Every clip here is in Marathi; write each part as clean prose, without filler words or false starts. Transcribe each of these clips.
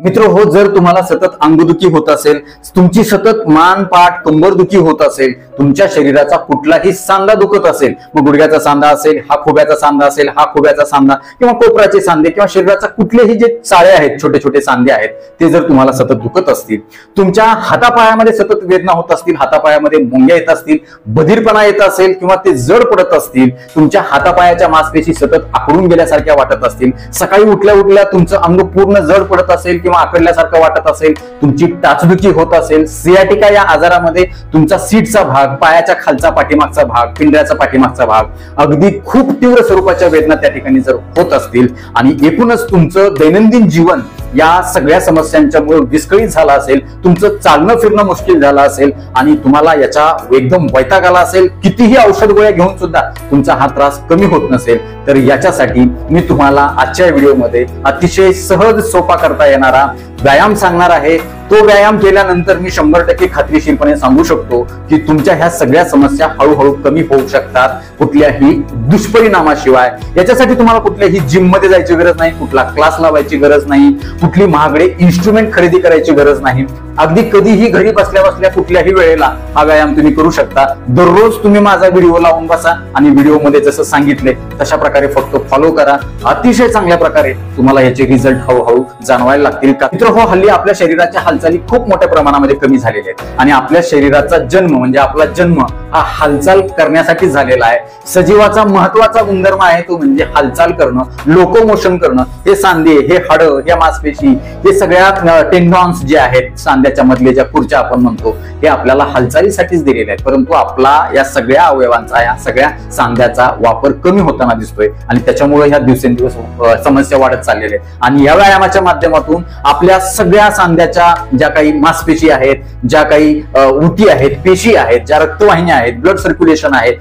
मित्र हो, जर तुम्हाला सतत अंगदुखी होत असेल, तुमची सतत मान पाठ कंबर दुखी होत असेल, तुमच्या शरीराचा कुठलाही सांधा दुखत असेल, मग गुडघ्याचा सांधा असेल, हा खोब्याचा सांधा असेल, हा खोब्याचा सांधा किंवा कोपराचे सांधे किंवा शरीराचा कुठलेही जे चाळे आहेत, छोटे छोटे सांधे आहेत, ते जर तुम्हाला सतत दुखत असतील, तुमच्या हातापायामध्ये सतत वेदना होत असतील, हातापायामध्ये मुंग्या येत असतील, बधीरपणा येत असेल किंवा ते जड पडत असतील, तुमच्या हातापायाच्या मांसपेशी सतत आखडून गेल्यासारख्या वाटत असतील, सकाळी उठल्या उठल्या तुमचं अंग पूर्ण जड पडत असेल किंवा आखडल्यासारखं वाटत असेल, तुमची टाचदुखी होत असेल, सियाटिका या आजारामध्ये तुमचा सीटचा भाग, पायाच्या खालचा पाठीमागचा भाग, पिंजऱ्याचा पाठीमागचा भाग, अगदी खूप तीव्र स्वरूपाच्या वेदना त्या ठिकाणी जर होत असतील आणि एकूणच तुमचं दैनंदिन जीवन या सगळ्या समस्यांच्यामुळे विस्कळीत झाला असेल, तुमचं चालणं फिरणं मुश्किल झालं असेल आणि तुम्हाला याचा एकदम वैताग आला असेल, कितीही औषध गोळ्या घेऊन सुद्धा तुमचा हा त्रास कमी होत नसेल, तर याच्यासाठी मी तुम्हाला आजच्या व्हिडिओमध्ये अतिशय सहज सोपा करता येणारा व्यायाम सांगणार आहे. तो व्यायाम केल्यानंतर मी 100% खात्रीशीरपणे सांगू शकतो की तुमच्या ह्या सगळ्या समस्या हळूहळू कमी होऊ शकतात, कुठल्याही दुष्परिणामाशिवाय. याच्यासाठी तुम्हाला कुठल्याही जिम मध्ये जायची गरज नाही, कुठला क्लास लावायची गरज नाही, कुठली महागडे इन्स्ट्रुमेंट खरेदी करायची गरज नाही. अगदी कधीही घरी बसल्या बसल्या कुठल्याही वेळेला हा व्यायाम तुम्ही करू शकता. दररोज तुम्ही माझा व्हिडिओ लावून बसा आणि व्हिडिओमध्ये जसं सांगितले तशा प्रकारे फक्त फॉलो करा. अतिशय चांगल्या प्रकारे तुम्हाला याचे रिझल्ट हळूहळू जाणवायला लागतील. मित्र हो, हल्ली आपल्या शरीराच्या हालचाली खूप मोठ्या प्रमाणामध्ये कमी झालेल्या आहेत आणि आपल्या शरीराचा जन्म म्हणजे आपला जन्म हा हालचाल करण्यासाठी झालेला आहे. सजीवाचा महत्वाचा गुणधर्म आहे तो म्हणजे हालचाल करणं, लोकोमोशन करणं. हे सांधे, हे हाडं, ह्या मांसपेशी, हे सगळ्या टेंडॉन्स जे आहेत, सांध्याच्या मधले ज्या खुर्च्या आपण म्हणतो, हे आपल्याला हालचालीसाठीच दिलेले आहेत. परंतु आपला या सगळ्या अवयवांचा, या सगळ्या सांध्याचा वापर कमी होताना दिसतोय आणि त्याच्यामुळे ह्या दिवसेंदिवस समस्या वाढत चाललेल्या आहेत. आणि या व्यायामाच्या माध्यमातून आपल्या सगळ्या सांध्याच्या ज्या काही मांसपेशी आहेत, ज्या काही उती आहेत, पेशी आहेत, ज्या रक्तवाहिन्या आहेत, ब्लड सर्क्युलेशन आहे,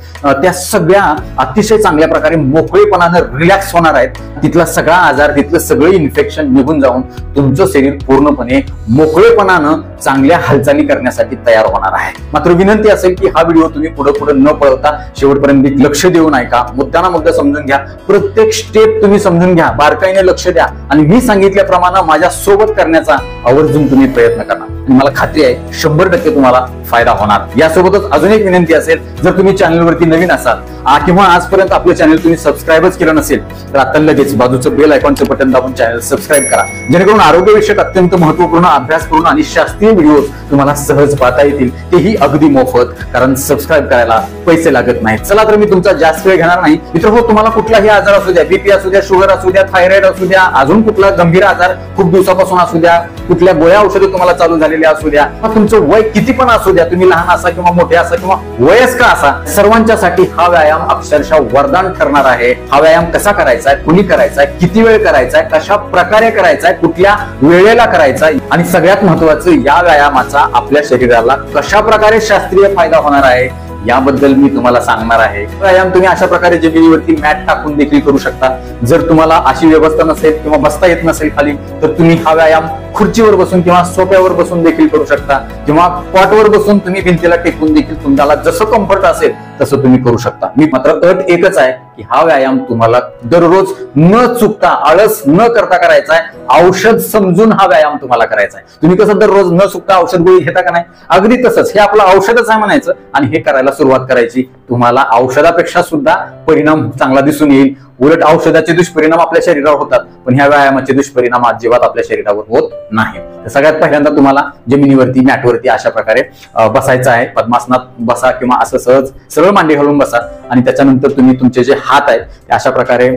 त्या सगळ्या अतिशय चांगल्या प्रकारे मोकळेपणानं रिलॅक्स होणार आहेत. तिथला सगळा आजार, तिथलं सगळं इन्फेक्शन निघून जाऊन तुमचं शरीर पूर्णपणे मोकळेपणानं चांगल्या हालचाली करण्यासाठी तयार होणार आहे. मात्र विनंती असेल की हा व्हिडिओ तुम्ही पुढे न पळवता शेवटपर्यंत लक्ष देऊन ऐका, मुद्दा मुद्दा समजून घ्या, प्रत्येक स्टेप तुम्ही समजून घ्या, बारकाईने लक्ष द्या आणि मी सांगितल्याप्रमाणे माझ्या सोबत करण्याचा आवर्जून तुम्ही प्रयत्न करा आणि मला खात्री आहे 100% तुम्हाला फायदा होणार. यासोबतच अजून एक विनंती असेल, जर तुम्ही चॅनलवरती नवीन असाल किंवा आजपर्यंत आपलं चॅनल तुम्ही सबस्क्राईबच केलं नसेल तर आता लगेच बाजूचं बेल आयकॉनचं बटन दाबून चॅनल सबस्क्राईब करा, जेणेकरून आरोग्यविषयक अत्यंत महत्वपूर्ण अभ्यासपूर्ण आणि शास्त्रीय व्हिडिओ तुम्हाला सहज पाहता येतील, तेही अगदी मोफत, कारण सबस्क्राईब करायला पैसे लागत नाहीत. चला तर मी तुमचा जास्त वेळ घेणार नाही. मित्र हो, तुम्हाला कुठलाही आजार असू द्या, बीपी असू द्या, शुगर असू द्या, थायरॉइड असू द्या, अजून कुठला गंभीर आजार खूप दिवसापासून असू द्या, कुठल्या गोळ्या औषधे तुम्हाला चालू झालेल्या असू द्या, तुमचं वय किती पण असू द्या, तुम्ही लहान असा किंवा मोठे असा किंवा वयस्कर असा, सर्वांच्यासाठी हा व्यायाम अक्षरशः वरदान ठरणार आहे. हा व्यायाम कसा करायचा आहे, कुणी करायचा आहे, किती वेळ करायचा आहे, कशा प्रकारे करायचा आहे, कुठल्या वेळेला करायचा आहे आणि सगळ्यात महत्वाचं, या व्यायामाचा आपल्या शरीराला कशा प्रकारे शास्त्रीय फायदा होणार आहे याबद्दल मी तुम्हाला सांगणार आहे. व्यायाम तुम्ही अशा प्रकारे जमिनीवरती मॅट टाकून देखील करू शकता. जर तुम्हाला अशी व्यवस्था नसेल किंवा बसता येत नसेल खाली, तर तुम्ही हा व्यायाम खुर्चीवर बसून किंवा सोफ्यावर बसून देखील करू शकता किंवा कॉटवर बसून तुम्ही भिंतीला टेकून देखील तुम्हाला जसं कम्फर्ट असेल तसं तुम्ही करू शकता. मी मात्र अट एकच आहे की हा व्यायाम तुम्हाला दररोज न चुकता, आळस न करता करायचा आहे. औषध समजून हा व्यायाम तुम्हाला करायचा आहे. तुम्ही कसं दररोज न चुकता औषध गोळी घेता का नाही, अगदी तसंच हे आपलं औषधच आहे म्हणायचं आणि हे करायला सुरुवात करायची. तुम्हाला औषधापेक्षा सुद्धा परिणाम चांगला दिसून येईल. उलट औषधाचे दुष्परिणाम आपल्या शरीरावर होतात, पण ह्या व्यायामाचे दुष्परिणाम अजिबात आपल्या शरीरावर होत नाही. सगळ्यात पहिल्यांदा तुम्हाला जमिनीवरती, मॅटवरती अशा प्रकारे बसायचं आहे. पद्मासनात बसा किंवा असं सहज सरळ मांडी घालून बसा आणि त्याच्यानंतर तुम्ही तुमचे जे हात आहेत ते अशा प्रकारे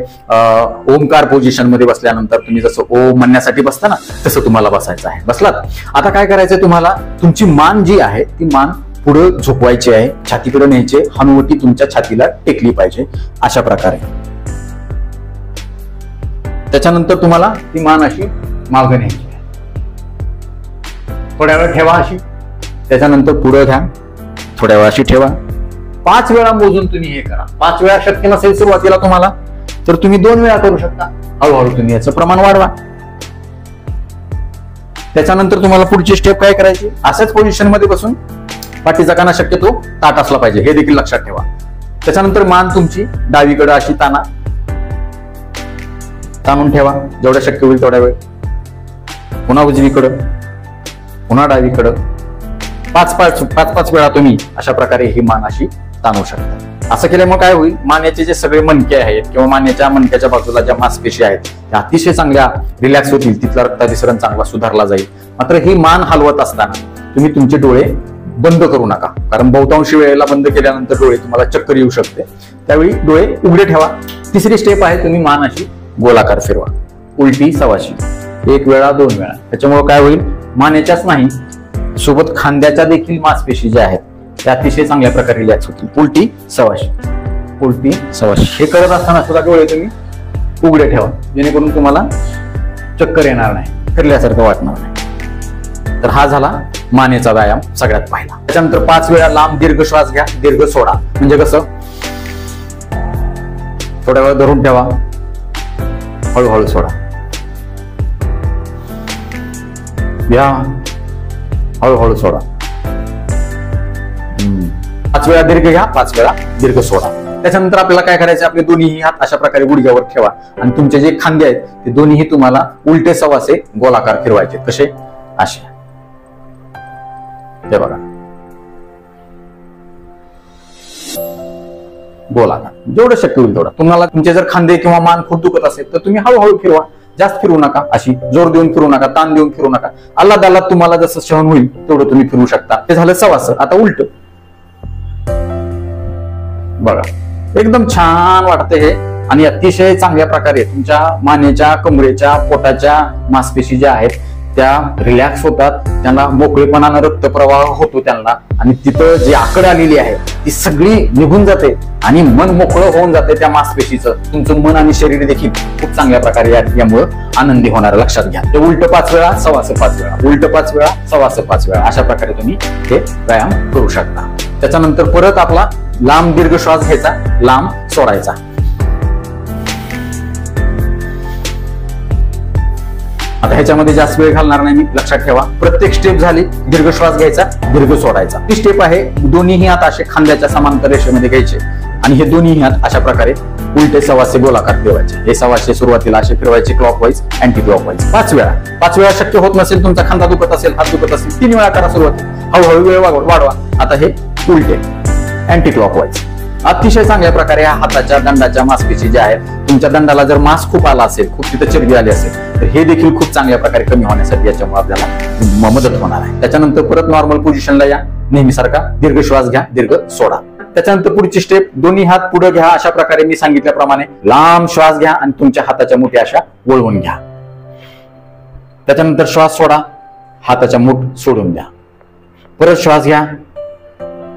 ओमकार पोझिशन मध्ये बसल्यानंतर तुम्ही जसं ओम म्हणण्यासाठी बसता ना, तसं तुम्हाला बसायचं आहे. बसलात, आता काय करायचंय तुम्हाला, तुमची मान जी आहे ती मान पुढे झोपवायची आहे, छातीकडे न्यायचे, हनुवटी तुमच्या छातीला टेकली पाहिजे अशा प्रकारे. त्याच्यानंतर तुम्हाला ती मान अशी मागे न्यायची आहे, थोड्या वेळ ठेवा अशी, त्याच्यानंतर पुढे घ्या, थोड्या वेळ अशी ठेवा. 5 वेळा मोजून तुम्ही हे करा. 5 वेळा शक्य नसेल सुरुवातीला तुम्हाला तर तुम्ही 2 वेळा करू शकता. हळूहळू तुम्ही याचं प्रमाण वाढवा. त्याच्यानंतर तुम्हाला पुढची स्टेप काय करायची, अशाच पोझिशन मध्ये बसून पाठीचा काना शक्यतो ताट असला पाहिजे, हे देखील लक्षात ठेवा. त्याच्यानंतर मान तुमची डावीकडे अशी ताणून ठेवा जेवढं शक्य होईल तेवढ्या वेळ. पुन्हा उजवीकडं, पुन्हा डावीकडं, पाच पाच वेळा तुम्ही अशा प्रकारे ही मान अशी ताणू शकता. असं केल्यामुळे काय होईल, मानेचे जे सगळे मणके आहेत किंवा मणक्याच्या बाजूला ज्या मांसपेशी आहेत त्या अतिशय चांगल्या रिलॅक्स होतील, तिथला रक्ताभिसरण चांगला सुधारला जाईल. मात्र ही मान हलवत असताना तुम्ही तुमचे डोळे बंद करू नका, कारण बहुतांशी वेळेला बंद केल्यानंतर डोळे तुम्हाला चक्कर येऊ शकते. त्यावेळी डोळे उघडे ठेवा. तिसरी स्टेप आहे, तुम्ही मान अशी गोलाकार फिरवा, उलटी सवाशी, 1 वेळा 2 वेळा. त्याच्यामुळे काय होईल, मानेच्याच नाही सोबत खांद्याच्या देखील मांसपेशी ज्या आहेत त्या अतिशय चांगल्या प्रकारे रिलॅक्स होतील. उलटी सवाशी, उलटी सवाशी. हे करत असताना सुद्धा डोळे तुम्ही उघडे ठेवा, जेणेकरून तुम्हाला चक्कर येणार नाही, फिरल्यासारखं वाटणार नाही. तर हा झाला मानेचा व्यायाम सगळ्यात पहिला. त्याच्यानंतर 5 वेळा लांब दीर्घ श्वास घ्या, दीर्घ सोडा. म्हणजे कसं, थोड्या वेळ धरून ठेवा, हळूहळू सोडा, घ्या, हळूहळू सोडा. 5 वेळा दीर्घ घ्या, 5 वेळा दीर्घ सोडा. त्याच्यानंतर आपल्याला काय करायचं, आपले दोन्ही हात अशा प्रकारे गुडघ्यावर ठेवा आणि तुमचे जे खांदे आहेत ते दोन्हीही तुम्हाला उलटे सवासे गोलाकार फिरवायचे. कसे, असे. हे बघा, गोलाकार जेवढं शक्य होईल तेवढं. तुम्हाला तुमचे जर खांदे किंवा मान खूप दुखत असेल तर तुम्ही हळूहळू फिरवा, जास्त फिरू नका, अशी जोर देऊन फिरू नका, ताण देऊन फिरू नका. अल्लादाला तुम्हाला जसं सहन होईल तेवढं तुम्ही फिरू शकता. ते झालं सवास. आता उलट बघा, एकदम छान वाटतं हे आणि अतिशय चांगल्या प्रकारे तुमच्या मानेच्या, कमरेच्या, पोटाच्या मांसपेशी ज्या आहेत त्या रिलॅक्स होतात, त्यांना मोकळेपणानं रक्तप्रवाह होतो त्यांना, आणि तिथं जी आकड आलेली आहे ती सगळी निघून जाते आणि मन मोकळं होऊन जाते त्या मांसपेशीचं. तुमचं मन आणि शरीर देखील खूप चांगल्या प्रकारे यामुळे आनंदी होणार. लक्षात घ्या. ते उलट 5 वेळा, सवास 5 वेळा, उलट 5 वेळा, सवास 5 वेळा, अशा प्रकारे तुम्ही हे व्यायाम करू शकता. त्याच्यानंतर परत आपला लांब दीर्घ श्वास घ्यायचा, लांब सोडायचा. आता ह्याच्यामध्ये जास्त वेळ घालणार नाही मी, लक्षात ठेवा. प्रत्येक स्टेप झाली, दीर्घ श्वास घ्यायचा, दीर्घ सोडायचा. ही स्टेप आहे, दोन्हीही हात असे खांद्याच्या समांतर रेषेमध्ये घ्यायचे आणि हे दोन्ही हात अशा प्रकारे उलटे सवासे गोलाकार फिरवायचे. हे सवासे सुरुवातीला असे फिरवायचे क्लॉकवाईज, अँटी क्लॉकवाईज 5 वेळा. 5 वेळा शक्य होत नसेल, तुमचा खांदा दुखत असेल, हात दुखत असेल, 3 वेळा करा सुरुवात, हळूहळू वेळ वाढवा. आता हे उलटे अँटी क्लॉकवाईज. अतिशय चांगल्या प्रकारे या हाताच्या दंडाच्या मांसपेशी ज्या आहेत, तुमच्या दंडाला जर मांस खूप आला असेल, खूप तिथे चरबी आली असेल, तर हे देखील खूप चांगल्या प्रकारे कमी होण्यासाठी याच्यामुळे आपल्याला मदत होणार आहे. त्याच्यानंतर परत नॉर्मल पोझिशनला या, नेहमीसारखा दीर्घ श्वास घ्या, दीर्घ सोडा. त्याच्यानंतर पुढची स्टेप, दोन्ही हात पुढे घ्या, अशा प्रकारे मी सांगितल्याप्रमाणे लांब श्वास घ्या आणि तुमच्या हाताच्या मुठी अशा वळवून घ्या. त्याच्यानंतर श्वास सोडा, हाताच्या मूठ सोडून द्या. परत श्वास घ्या,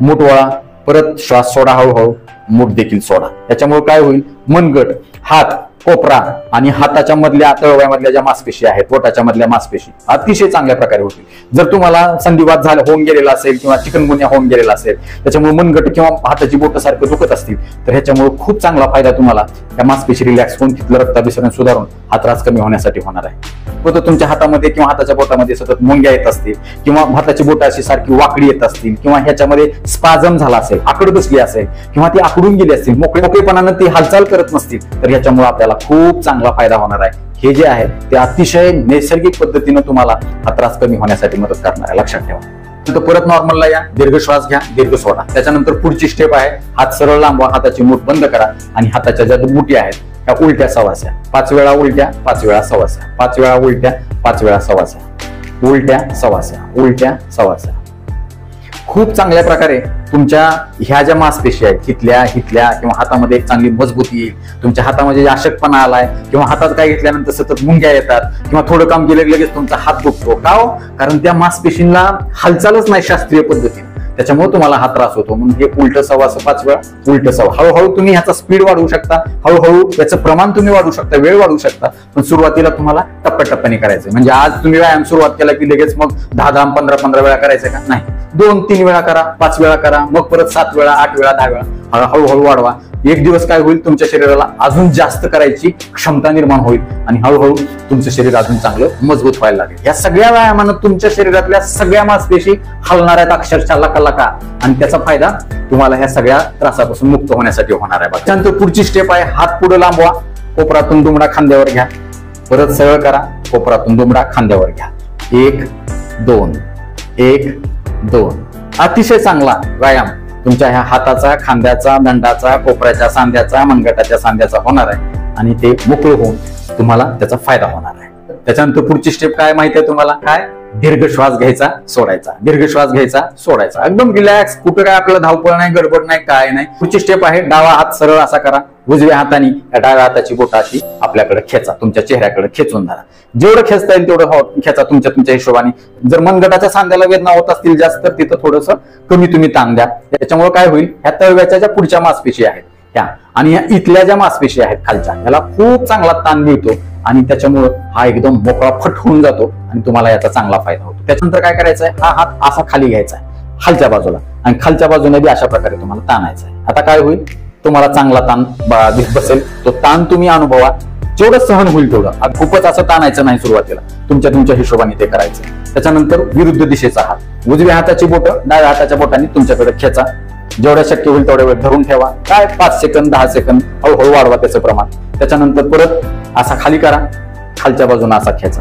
मूठ वळा, परत श्वास सोडा, हळूहळू मूठ देखील सोडा. त्याच्यामुळे काय होईल, मनगट, हात, कोपरा आणि हाताच्या मधल्या तळव्यामधल्या ज्या मांसपेशी आहेत, पोटाच्या मधल्या मांसपेशी अतिशय चांगल्या प्रकारे होतील. जर तुम्हाला संधिवात झाला होऊन गेलेला असेल किंवा चिकनगुन्या होऊन गेलेला असेल, त्याच्यामुळे मनगट किंवा हाताची बोट सारखं दुखत असतील, तर ह्याच्यामुळे खूप चांगला फायदा तुम्हाला त्या मांसपेशी रिलॅक्स होऊन तिथलं रक्ताभिसरण सुधारून हा त्रास कमी होण्यासाठी होणार आहे. तो तुमच्या हातामध्ये किंवा हाताच्या बोटामध्ये सतत मुंग्या येत असतील किंवा हाताची बोट अशी सारखी वाकडी येत असतील किंवा ह्याच्यामध्ये स्पाझम झाला असेल, आकड बसली असेल किंवा ती आकडून गेली असतील, मोकळेपणानं ती हालचाल करत नसतील, तर ह्याच्यामुळे आपल्याला खूप चांगला फायदा होणार आहे. हे जे आहे ते अतिशय नैसर्गिक पद्धतीनं तुम्हाला हा त्रास कमी होण्यासाठी मदत करणार आहे. लक्षात ठेवा. तर परत नॉर्मलला या, दीर्घ श्वास घ्या, दीर्घ सोडा. त्याच्यानंतर पुढची स्टेप आहे, हात सरळ लांबवा, हाताची मूठ बंद करा आणि हाताच्या ज्या मुठी आहेत त्या उलट्या सवास्या 5 वेळा उलट्या, 5 वेळा सवास्या, 5 वेळा उलट्या, 5 वेळा सवास्या, उलट्या सवास्या, उलट्या सवास्या. खूप चांगल्या प्रकारे तुमच्या ह्या ज्या मांसपेशी आहेत हिथल्या किंवा हातामध्ये एक चांगली मजबूती येईल. तुमच्या हातामध्ये अशक्तपणा आलाय किंवा हातात काय घेतल्यानंतर सतत मुंग्या येतात किंवा थोडं काम केलं लगेच तुमचा हात दुखतो, का हो? कारण त्या मांसपेशींना हालचालच नाही शास्त्रीय पद्धतीने, त्याच्यामुळे तुम्हाला हा त्रास होतो. म्हणून हे उलट सवास 5 वेळा, उलट सवा. हळूहळू तुम्ही ह्याचा स्पीड वाढवू शकता, हळूहळू याचं प्रमाण तुम्ही वाढवू शकता, वेळ वाढवू शकता, पण सुरुवातीला तुम्हाला टप्प्याटप्प्याने करायचं. म्हणजे आज तुम्ही व्यायाम सुरुवात केला की लगेच मग 10, 15 वेळा करायचं का? नाही, 2-3 वेळा करा, 5 वेळा करा, मग परत 7 वेळा, 8 वेळा, 10 वेळा, हळूहळू वाढवा. एक दिवस काय होईल, तुमच्या शरीराला अजून जास्त करायची क्षमता निर्माण होईल आणि हळूहळू तुमचं शरीर अजून चांगलं मजबूत व्हायला लागेल. या सगळ्या व्यायामानं तुमच्या शरीरातल्या सगळ्या मांसपेशी हलणार आहेत अक्षरशः लका, आणि त्याचा फायदा तुम्हाला ह्या सगळ्या त्रासापासून मुक्त होण्यासाठी होणार आहे. त्यानंतर पुढची स्टेप आहे, हात पुढे लांबवा, कोपरातून दुमडा खांद्यावर घ्या, परत सरळ करा, कोपरातून दुमडा खांद्यावर घ्या. 1 2 1 2. अतिशय चांगला व्यायाम तुमच्या ह्या हाताचा, खांद्याचा, दंडाचा, कोपऱ्याच्या सांध्याचा, मनगटाच्या सांध्याचा होणार आहे आणि ते मोकळं होऊन तुम्हाला त्याचा फायदा होणार आहे. त्याच्यानंतर पुढची स्टेप काय माहिती आहे तुम्हाला? काय? दीर्घ श्वास घ्यायचा, सोडायचा, दीर्घ श्वास घ्यायचा, सोडायचा, एकदम रिलॅक्स. कुठं काय आपल्याला धावपळ नाही, गडबड नाही, काय नाही. पुढची स्टेप आहे डावा हात सरळ असा करा, उजव्या हाताने डाव्या हाताची बोटं अशी आपल्याकडे खेचा, तुमच्या चेहऱ्याकडे खेचून धरा. जेवढं खेचता येईल तेवढं खेचा तुमच्या हिशोबाने. जर मनगटाच्या सांध्याला वेदना होत असतील जास्त तर तिथं थोडंसं कमी तुम्ही ताण द्या. त्याच्यामुळे काय होईल, ह्या तळव्याच्या ज्या पुढच्या मासपेशी आहेत ह्या आणि ह्या इथल्या ज्या मासपेशी आहेत खालच्या, ह्याला खूप चांगला ताण मिळतो आणि त्याच्यामुळे हा एकदम मोकळा फट होऊन जातो आणि तुम्हाला याचा चांगला फायदा होतो. त्याच्यानंतर काय करायचं आहे, हा हात असा खाली घ्यायचा आहे खालच्या बाजूला आणि खालच्या बाजूने बी अशा प्रकारे तुम्हाला ताणायचा आहे. आता काय होईल, तुम्हाला चांगला ताण बसेल. तो ताण तुम्ही अनुभवा, जेवढं सहन होईल तेवढं. खूपच असं ताणायचं नाही सुरुवातीला, तुमच्या हिशोबाने ते करायचं. त्याच्यानंतर विरुद्ध दिशेचा हात, उजव्या हाताची बोटं डाव्या हाताच्या बोटांनी तुमच्याकडे खेचा. जेवढ्या शक्य होईल तेवढ्या वेळ धरून ठेवा. काय 5 सेकंद 10 सेकंद हळूहळू वाढवा त्याचं प्रमाण. त्याच्यानंतर परत असा खाली करा, खालच्या बाजूने असा खेचा.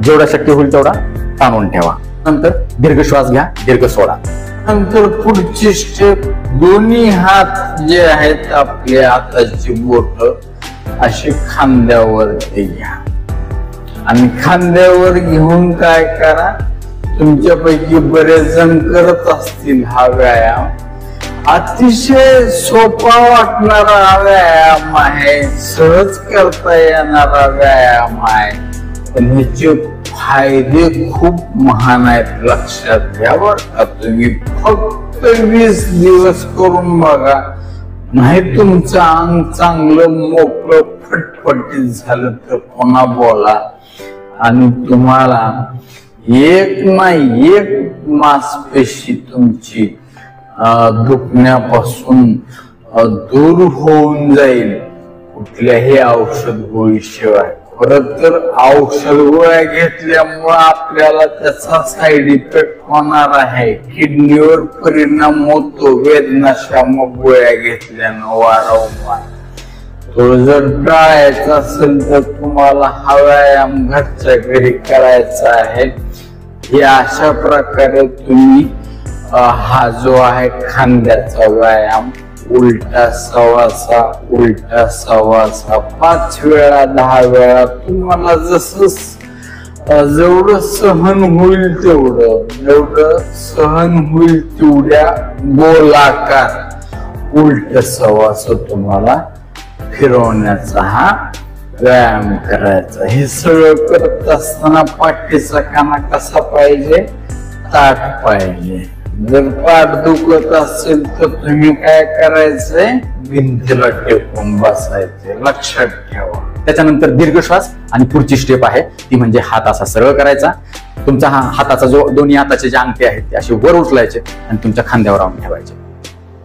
जेवढा शक्य होईल तेवढा ताणून ठेवा. नंतर दीर्घ श्वास घ्या, दीर्घ सोडा. नंतर पुढची स्टेप, दोन्ही हात जे आहेत आपले हाताची बोट अशी खांद्यावर घ्या आणि खांद्यावर घेऊन काय करा, तुमच्यापैकी बरेच जण करत असतील हा व्यायाम. अतिशय सोपा वाटणारा व्यायाम आहे, सहज करता येणारा व्यायाम आहे, पण ह्याचे फायदे खूप महान आहेत. लक्षात घ्या बरं का, तुम्ही फक्त 20 दिवस करून बघा, नाही तुमचं अंग चांगलं मोकळं फटफटीत झालं तर पुन्हा बोला आणि तुम्हाला एक ना एक मांसपेशी तुमची दुखण्यापासून दूर होऊन जाईल कुठल्याही औषध गोळीशिवाय. खरं तर औषध गोळ्या घेतल्यामुळे आपल्याला त्याचा साईड इफेक्ट होणार आहे, किडनीवर परिणाम होतो वेदनाशामक गोळ्या घेतल्यानं वारंवार. तो जर टाळायचा असेल तर तुम्हाला हा व्यायाम घरच्या घरी करायचा आहे. हे अशा प्रकारे तुम्ही हा जो आहे खांद्याचा व्यायाम उलटा सवासा उलटा सवासा 5 वेळा 10 वेळा तुम्हाला जसं जेवढं सहन होईल जेवढं सहन होईल तेवढ्या गोलाकार उलट सवास तुम्हाला फिरवण्याचा हा व्यायाम करायचा. हे सगळं करत असताना पाठीचा काना कसा पाहिजे, ताठ पाहिजे. जर पाठ दुखत असेल तर तुम्ही काय करायचंय, भिंतीला टेकून बसायचे. लक्षात ठेवा. त्याच्यानंतर दीर्घ श्वास आणि पुढची स्टेप आहे ती म्हणजे हात असा सरळ करायचा. तुमचा हा हाताचा जो दोन्ही हाताचे जे अंगठे आहेत ते असे वर उचलायचे आणि तुमच्या खांद्यावर आणून ठेवायचे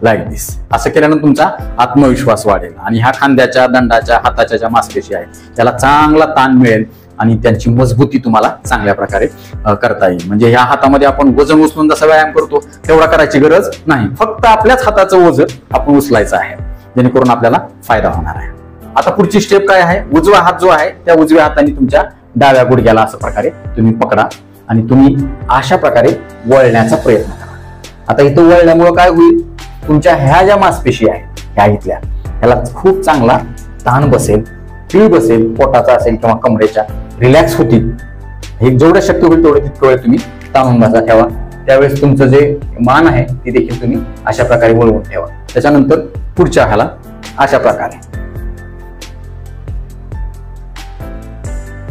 लाईक दिस. असं केल्यानं तुमचा आत्मविश्वास वाढेल आणि ह्या खांद्याच्या, दंडाच्या, हाताच्या ज्या मांसपेशी आहेत त्याला चांगला ताण मिळेल आणि त्यांची मजबूती तुम्हाला चांगल्या प्रकारे करता येईल. म्हणजे ह्या हातामध्ये आपण वजन उचलून जसा व्यायाम करतो तेवढा करायची गरज नाही, फक्त आपल्याच हाताचं वजन आपण उचलायचं आहे, जेणेकरून आपल्याला फायदा होणार आहे. आता पुढची स्टेप काय आहे, उजवा हात जो आहे त्या उजव्या हाताने तुमच्या डाव्या गुडघ्याला असं प्रकारे तुम्ही पकडा आणि तुम्ही अशा प्रकारे वळण्याचा प्रयत्न करा. आता इथं वळल्यामुळे काय होईल, तुमच्या ह्या ज्या मांसपेशी आहेत ह्या इथल्या ह्याला खूप चांगला ताण बसेल, पीळ बसेल, पोटाचा असेल किंवा कमरेच्या, रिलॅक्स होतील. हे जेवढं शक्य होईल तेवढं तितकं वेळ तुम्ही ताणून बसा ठेवा. त्यावेळेस तुमचं जे मान आहे ते देखील तुम्ही अशा प्रकारे वळवून ठेवा. त्याच्यानंतर पुढच्या ह्याला अशा प्रकारे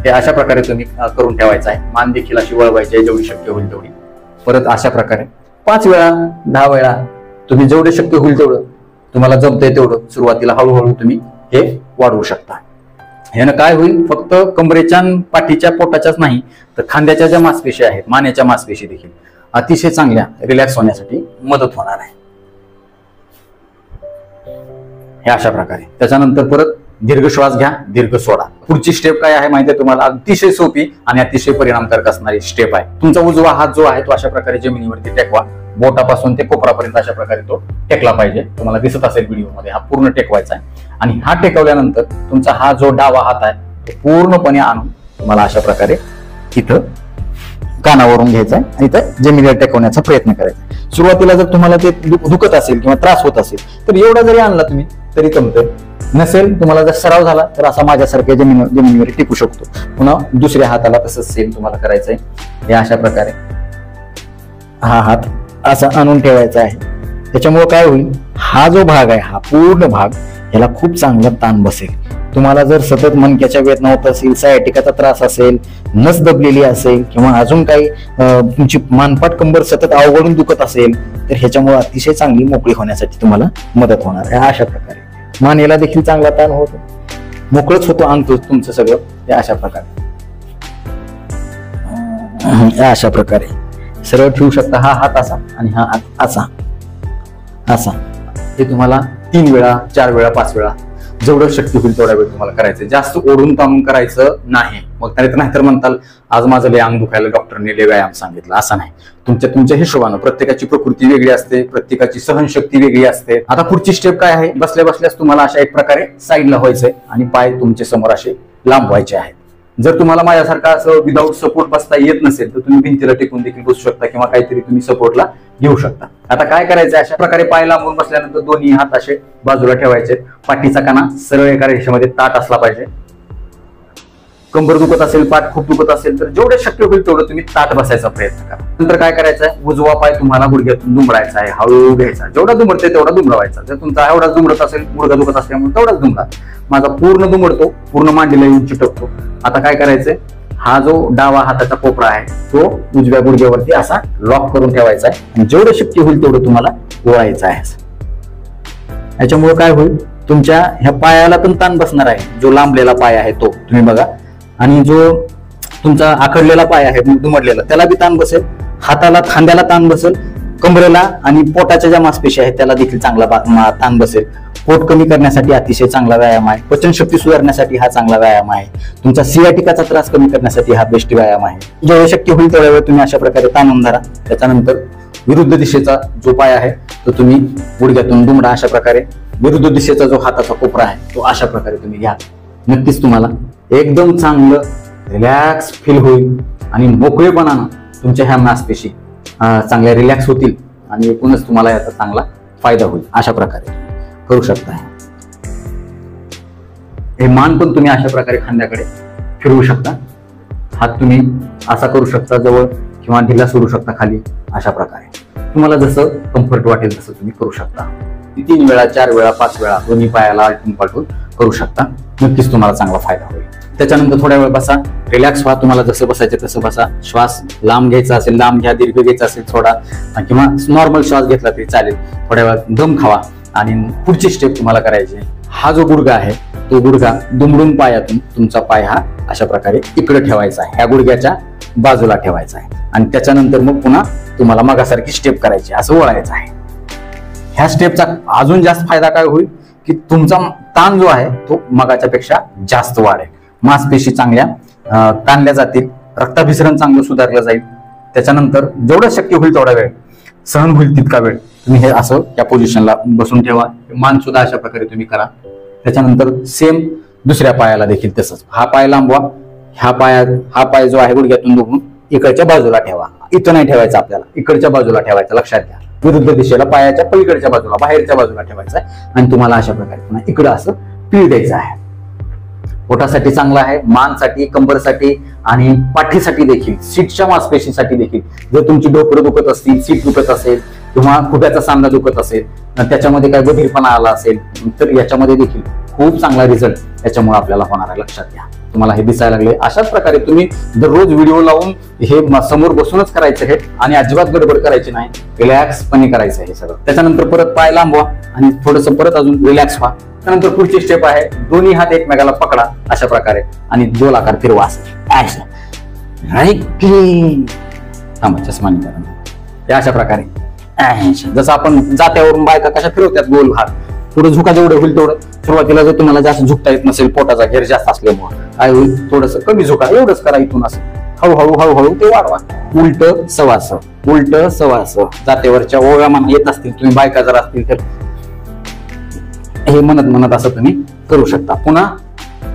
हे अशा प्रकारे तुम्ही करून ठेवायचं आहे. मान देखील अशी वळवायची आहे जेवढी शक्य होईल तेवढी. परत अशा प्रकारे 5 वेळा 10 वेळा तुम्ही जेवढे शक्य होईल तेवढं तुम्हाला जमतंय तेवढं सुरुवातीला हळूहळू तुम्ही हे वाढवू शकता. ह्यानं काय होईल, फक्त कमरेच्या, पाठीच्या, पोटाच्याच नाही तर खांद्याच्या ज्या मांसपेशी आहेत, मानेच्या मांसपेशी देखील अतिशय चांगल्या रिलॅक्स होण्यासाठी मदत होणार आहे. हे अशा प्रकारे. त्याच्यानंतर परत दीर्घ श्वास घ्या, दीर्घ सोडा. पुढची स्टेप काय आहे माहिती आहे तुम्हाला, अतिशय सोपी आणि अतिशय परिणामकारक असणारी स्टेप आहे. तुमचा उजवा हात जो आहे तो अशा प्रकारे जमिनीवरती टेकवा. बोटापासून ते कोपरापर्यंत अशा प्रकारे तो टेकला पाहिजे. तुम्हाला दिसत असेल व्हिडिओमध्ये, हा पूर्ण टेकवायचा आहे. आणि हा टेकवल्यानंतर तुमचा हा जो डावा हात आहे तो पूर्णपणे आणून तुम्हाला अशा प्रकारे इथं कानावरून घ्यायचा आणि इथं जमिनीला टेकवण्याचा प्रयत्न करायचा. सुरुवातीला जर तुम्हाला ते दुखत असेल किंवा त्रास होत असेल तर एवढा जरी आणला तुम्ही तरी जमतंय. नसेल तुम्हाला जर सराव झाला तर असा माझ्यासारख्या जमिनीवर टिकू शकतो. पुन्हा दुसऱ्या हाताला तसंच सेम तुम्हाला करायचंय. हे अशा प्रकारे हा हात असा आणून ठेवायचा आहे. त्याच्यामुळे काय होईल, हा जो भाग आहे हा पूर्ण भाग याला खूप चांगला ताण बसेल. तुम्हाला जर सतत मणक्याच्या वेदना होत असेल, सायटिकाचा त्रास असेल, नस दबलेली असेल किंवा अजून काही तुमची मानपाट कंबर सतत अवघडून दुखत असेल तर ह्याच्यामुळे अतिशय चांगली मोकळी होण्यासाठी तुम्हाला मदत होणार आहे. अशा प्रकारे मानेला देखील चांगला ताण होतो, मोकळच होतो अंग तुमचं सगळं. अशा प्रकारे अशा प्रकारे सरळ ठेवू शकता. हा हात असा आणि हा हात असा असा. हे तुम्हाला 3 वेळा 4 वेळा 5 वेळा जेवढं शक्य होईल तेवढा वेळ तुम्हाला करायचं. जास्त ओढून ताणून करायचं नाही. मग नाहीतर म्हणताल आज माझं लय अंग दुखायला डॉक्टरने लय व्यायाम सांगितला. असं नाही. तुमच्या हिशोबानं प्रत्येकाची प्रकृती वेगळी असते, प्रत्येकाची सहनशक्ती वेगळी असते. आता पुढची स्टेप काय आहे, बसल्या बसल्यास तुम्हाला अशा एक प्रकारे साईडला व्हायचंय आणि पाय तुमच्या समोर असे लांब व्हायचे आहेत. जर तुम्हाला माझ्यासारखा असं विदाऊट सपोर्ट बसता येत नसेल तर तुम्ही भिंतीला टेकून देखील बसू शकता किंवा काहीतरी तुम्ही सपोर्टला घेऊ शकता. आता काय करायचं, अशा प्रकारे पाय लांबून बसल्यानंतर दोन्ही हात असे बाजूला ठेवायचे. पाठीचा कणा सरळ एका रेषेमध्ये ताठ असला पाहिजे. कंबर दुखत असेल, पाठ खूप दुखत असेल तर जेवढे शक्य होईल तेवढं तुम्ही ताठ बसायचा प्रयत्न करा. नंतर काय करायचं आहे, उजवा पाय तुम्हाला गुडघ्यातून दुमडायचा आहे. हळूहळू घ्यायचा, जेवढा दुमडते तेवढा दुमडवायचा. जर तुमचा एवढाच दुमडत असेल, गुडघा दुखत असल्यामुळे तेवढाच दुमडा. माझा पूर्ण दुमडतो, पूर्ण मांडीला येऊन चिटकतो. आता काय करायचंय, हा जो डावा हाताचा कोपरा आहे तो उजव्या गुडघ्यावरती असा लॉक करून ठेवायचा आहे आणि जेवढं शक्य होईल तेवढं तुम्हाला ओळायचं आहे. याच्यामुळे काय होईल, तुमच्या ह्या पायाला पण ताण बसणार आहे. जो लांबलेला पाय आहे तो तुम्ही बघा, आणि जो तुमचा आखडलेला पाय आहे दुमडलेला त्याला बी ताण बसेल. हाताला खांद्याला ताण बसेल, कमरेला आणि पोटाच्या ज्या मांसपेशी आहेत त्याला देखील चांगला ताण बसेल. पोट कमी करण्यासाठी अतिशय चांगला व्यायाम आहे. पचनशक्ती सुधारण्यासाठी हा चांगला व्यायाम आहे. तुमचा सियाटिकाचा त्रास कमी करण्यासाठी हा बेस्ट व्यायाम आहे. जेवढं शक्य होईल तेवढ्या वेळ तुम्ही अशा प्रकारे ताणून धरा. त्याच्यानंतर विरुद्ध दिशेचा जो पाय आहे तो तुम्ही गुडघ्यातून दुमडा. अशा प्रकारे विरुद्ध दिशेचा जो हाताचा कोपरा आहे तो अशा प्रकारे तुम्ही घ्या. नक्कीच तुम्हाला एकदम चांगलं रिलॅक्स फील होईल आणि मोकळेपणानं तुमच्या ह्या मांसपेशी चांगल्या रिलॅक्स होतील आणि एकूणच तुम्हाला याचा चांगला फायदा होईल. अशा प्रकारे करू शकता. हे मान पण तुम्ही अशा प्रकारे खांद्याकडे फिरवू शकता. हात तुम्ही असा करू शकता जवळ किंवा ढिला सोडू शकता खाली. अशा प्रकारे तुम्हाला जसं कम्फर्ट वाटेल तसं तुम्ही करू शकता. 3 वेळा 4 वेळा 5 वेळा दोन्ही पायाला आलटून पालटून करू शकता. नक्कीच तुम्हाला चांगला फायदा होईल. त्याच्यानंतर थोड्या वेळ बसा, रिलॅक्स व्हा. तुम्हाला जसं बसायचं तसं बसा. श्वास लांब घ्यायचा असेल लांब घ्या, दीर्घ घ्यायचा असेल थोडा किंवा नॉर्मल श्वास घेतला तरी चालेल. थोड्या वेळात दम खावा आणि पुढची स्टेप तुम्हाला करायची. हा जो गुडघा आहे तो गुडघा दुमडून पायातून तुमचा पाय हा अशा प्रकारे इकडे ठेवायचा आहे, ह्या गुडघ्याच्या बाजूला ठेवायचा आहे आणि त्याच्यानंतर मग पुन्हा तुम्हाला मगासारखी स्टेप करायची, असं वळायचं आहे. ह्या स्टेपचा अजून जास्त फायदा काय होईल की तुमचा ताण जो आहे तो मगाच्या पेक्षा जास्त वाढेल. मांसपेशी चांगल्या ताणल्या जातील, रक्ताभिसरण चांगलं सुधारलं जाईल. त्याच्यानंतर जेवढं शक्य होईल तेवढा वेळ, सहन होईल तितका वेळ तुम्ही हे असं या पोझिशनला बसून ठेवा. मान सुद्धा अशा प्रकारे तुम्ही करा. त्याच्यानंतर सेम दुसऱ्या पायाला देखील तसंच. हा पाय लांबवा, हा पाय जो आहे गुडघ्यातून दुखून इकडच्या बाजूला ठेवा. इथं नाही ठेवायचा आपल्याला, इकडच्या बाजूला ठेवायचा. लक्षात घ्या, विरुद्ध दिशेला पायाच्या पलीकडच्या बाजूला बाहेरच्या बाजूला ठेवायचा आहे आणि तुम्हाला अशा प्रकारे पुन्हा इकडं असं पीळ द्यायचं आहे. पोटासाठी चांगला आहे, मानसाठी, कंबरसाठी आणि पाठीसाठी देखील, सीटच्या मांसपेशीसाठी देखील. जर तुमची डोकं दुखत असतील, सीट दुखत असेल किंवा खुट्याचा सांधा दुखत असेल, त्याच्यामध्ये काय बधीरपणा आला असेल तर याच्यामध्ये देखील खूप चांगला रिझल्ट याच्यामुळे आपल्याला होणार आहे. लक्षात घ्या. तुम्हाला हे दिसायला लागले. अशाच प्रकारे तुम्ही दररोज व्हिडिओ लावून हे समोर बसूनच करायचं हे आणि अजिबात गडबड करायची नाही. रिलॅक्सपणे करायचं हे सगळं. त्याच्यानंतर परत पाय लांबवा आणि थोडंसं परत अजून रिलॅक्स व्हा. त्यानंतर पुढची स्टेप आहे, दोन्ही हात एकमेकाला पकडा अशा प्रकारे आणि गोलाकार फिरवा. चष्मानी अशा प्रकारे जसं आपण जात्यावरून बायका कशा फिरवतात गोल हात. थोडं झुका जेवढं होईल तेवढं. सुरुवातीला जर तुम्हाला जास्त झुकता येत नसेल, पोटाचा घेर जास्त असल्यामुळे काय होईल, थोडंसं कमी झुका, एवढंच करा. इथून असं हळूहळू हळूहळू ते वाढवा. उलट सवास, उलट सवास. जातेवरच्या ओव्या म्हणा येत असतील, तुम्ही बायका जर असतील तर हे म्हणत म्हणत असं तुम्ही करू शकता. पुन्हा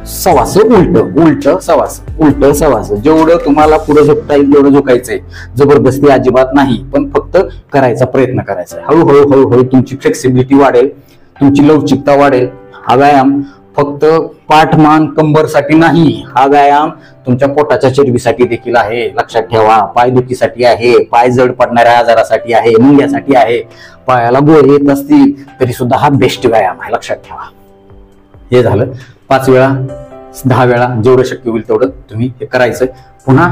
सवासं उलट सवासं उलट सवासं. जेवढं तुम्हाला पुढे झोपता येईल तेवढं झोकायचंय. जबरदस्ती अजिबात नाही, पण फक्त करायचा प्रयत्न करायचा. हळूहळू हळूहळू तुमची फ्लेक्सिबिलिटी वाढेल, तुमची लवचिकता वाढेल. हा व्यायाम फक्त पाठ मान कंबरसाठी नाही, हा व्यायाम तुमच्या पोटाच्या चरबीसाठी देखील आहे. लक्षात ठेवा. पायदुखीसाठी आहे, पाय जड पडणाऱ्या आजारासाठी आहे, मुंग्यासाठी आहे. पायाला गोळे येत असतील तरी सुद्धा हा बेस्ट व्यायाम आहे. लक्षात ठेवा. हे झालं 5 वेळा 10 वेळा जेवढं शक्य होईल तेवढं तुम्ही हे करायचं. पुन्हा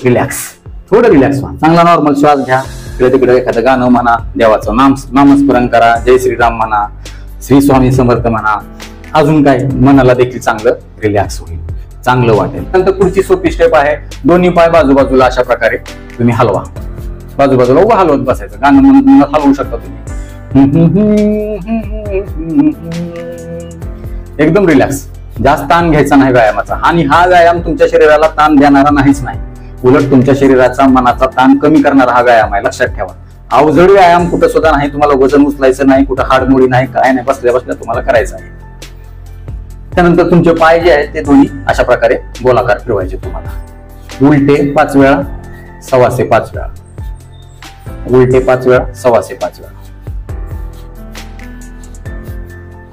रिलॅक्स, थोडं रिलॅक्स व्हा. चांगला नॉर्मल श्वास घ्या. इकडे तिकडे एखादं गाणं म्हणा, देवाचं नामस्मरण करा, जय श्रीराम म्हणा, श्री स्वामी समर्थ म्हणा. अजून काय, मनाला देखील चांगलं रिलॅक्स होईल, चांगलं वाटेल. नंतर पुढची सोपी स्टेप आहे, दोन्ही पाय बाजूबाजूला अशा प्रकारे तुम्ही हलवा. बाजूबाजूला उभं हलवत बसायचं. गाणं म्हणून हलवू शकता तुम्ही. एकदम रिलॅक्स. जास्त ताण घ्यायचा नाही व्यायामाचा. आणि हा व्यायाम तुमच्या शरीराला ताण देणारा नाहीच नाही, उलट तुमच्या शरीराचा मनाचा ताण कमी करणारा हा व्यायाम आहे. लक्षात ठेवा. अवजड व्यायाम कुठं सुद्धा नाही. तुम्हाला वजन उचलायचं नाही, कुठं हाडमुळी नाही, काय नाही. बसल्या बसल्या तुम्हाला करायचं आहे. त्यानंतर तुमचे पाय जे आहेत ते दोन्ही अशा प्रकारे गोलाकार फिरवायचे तुम्हाला. उलटे 5 वेळा, सवासे 5 वेळा, उलटे 5 वेळा, सवासे 5 वेळा,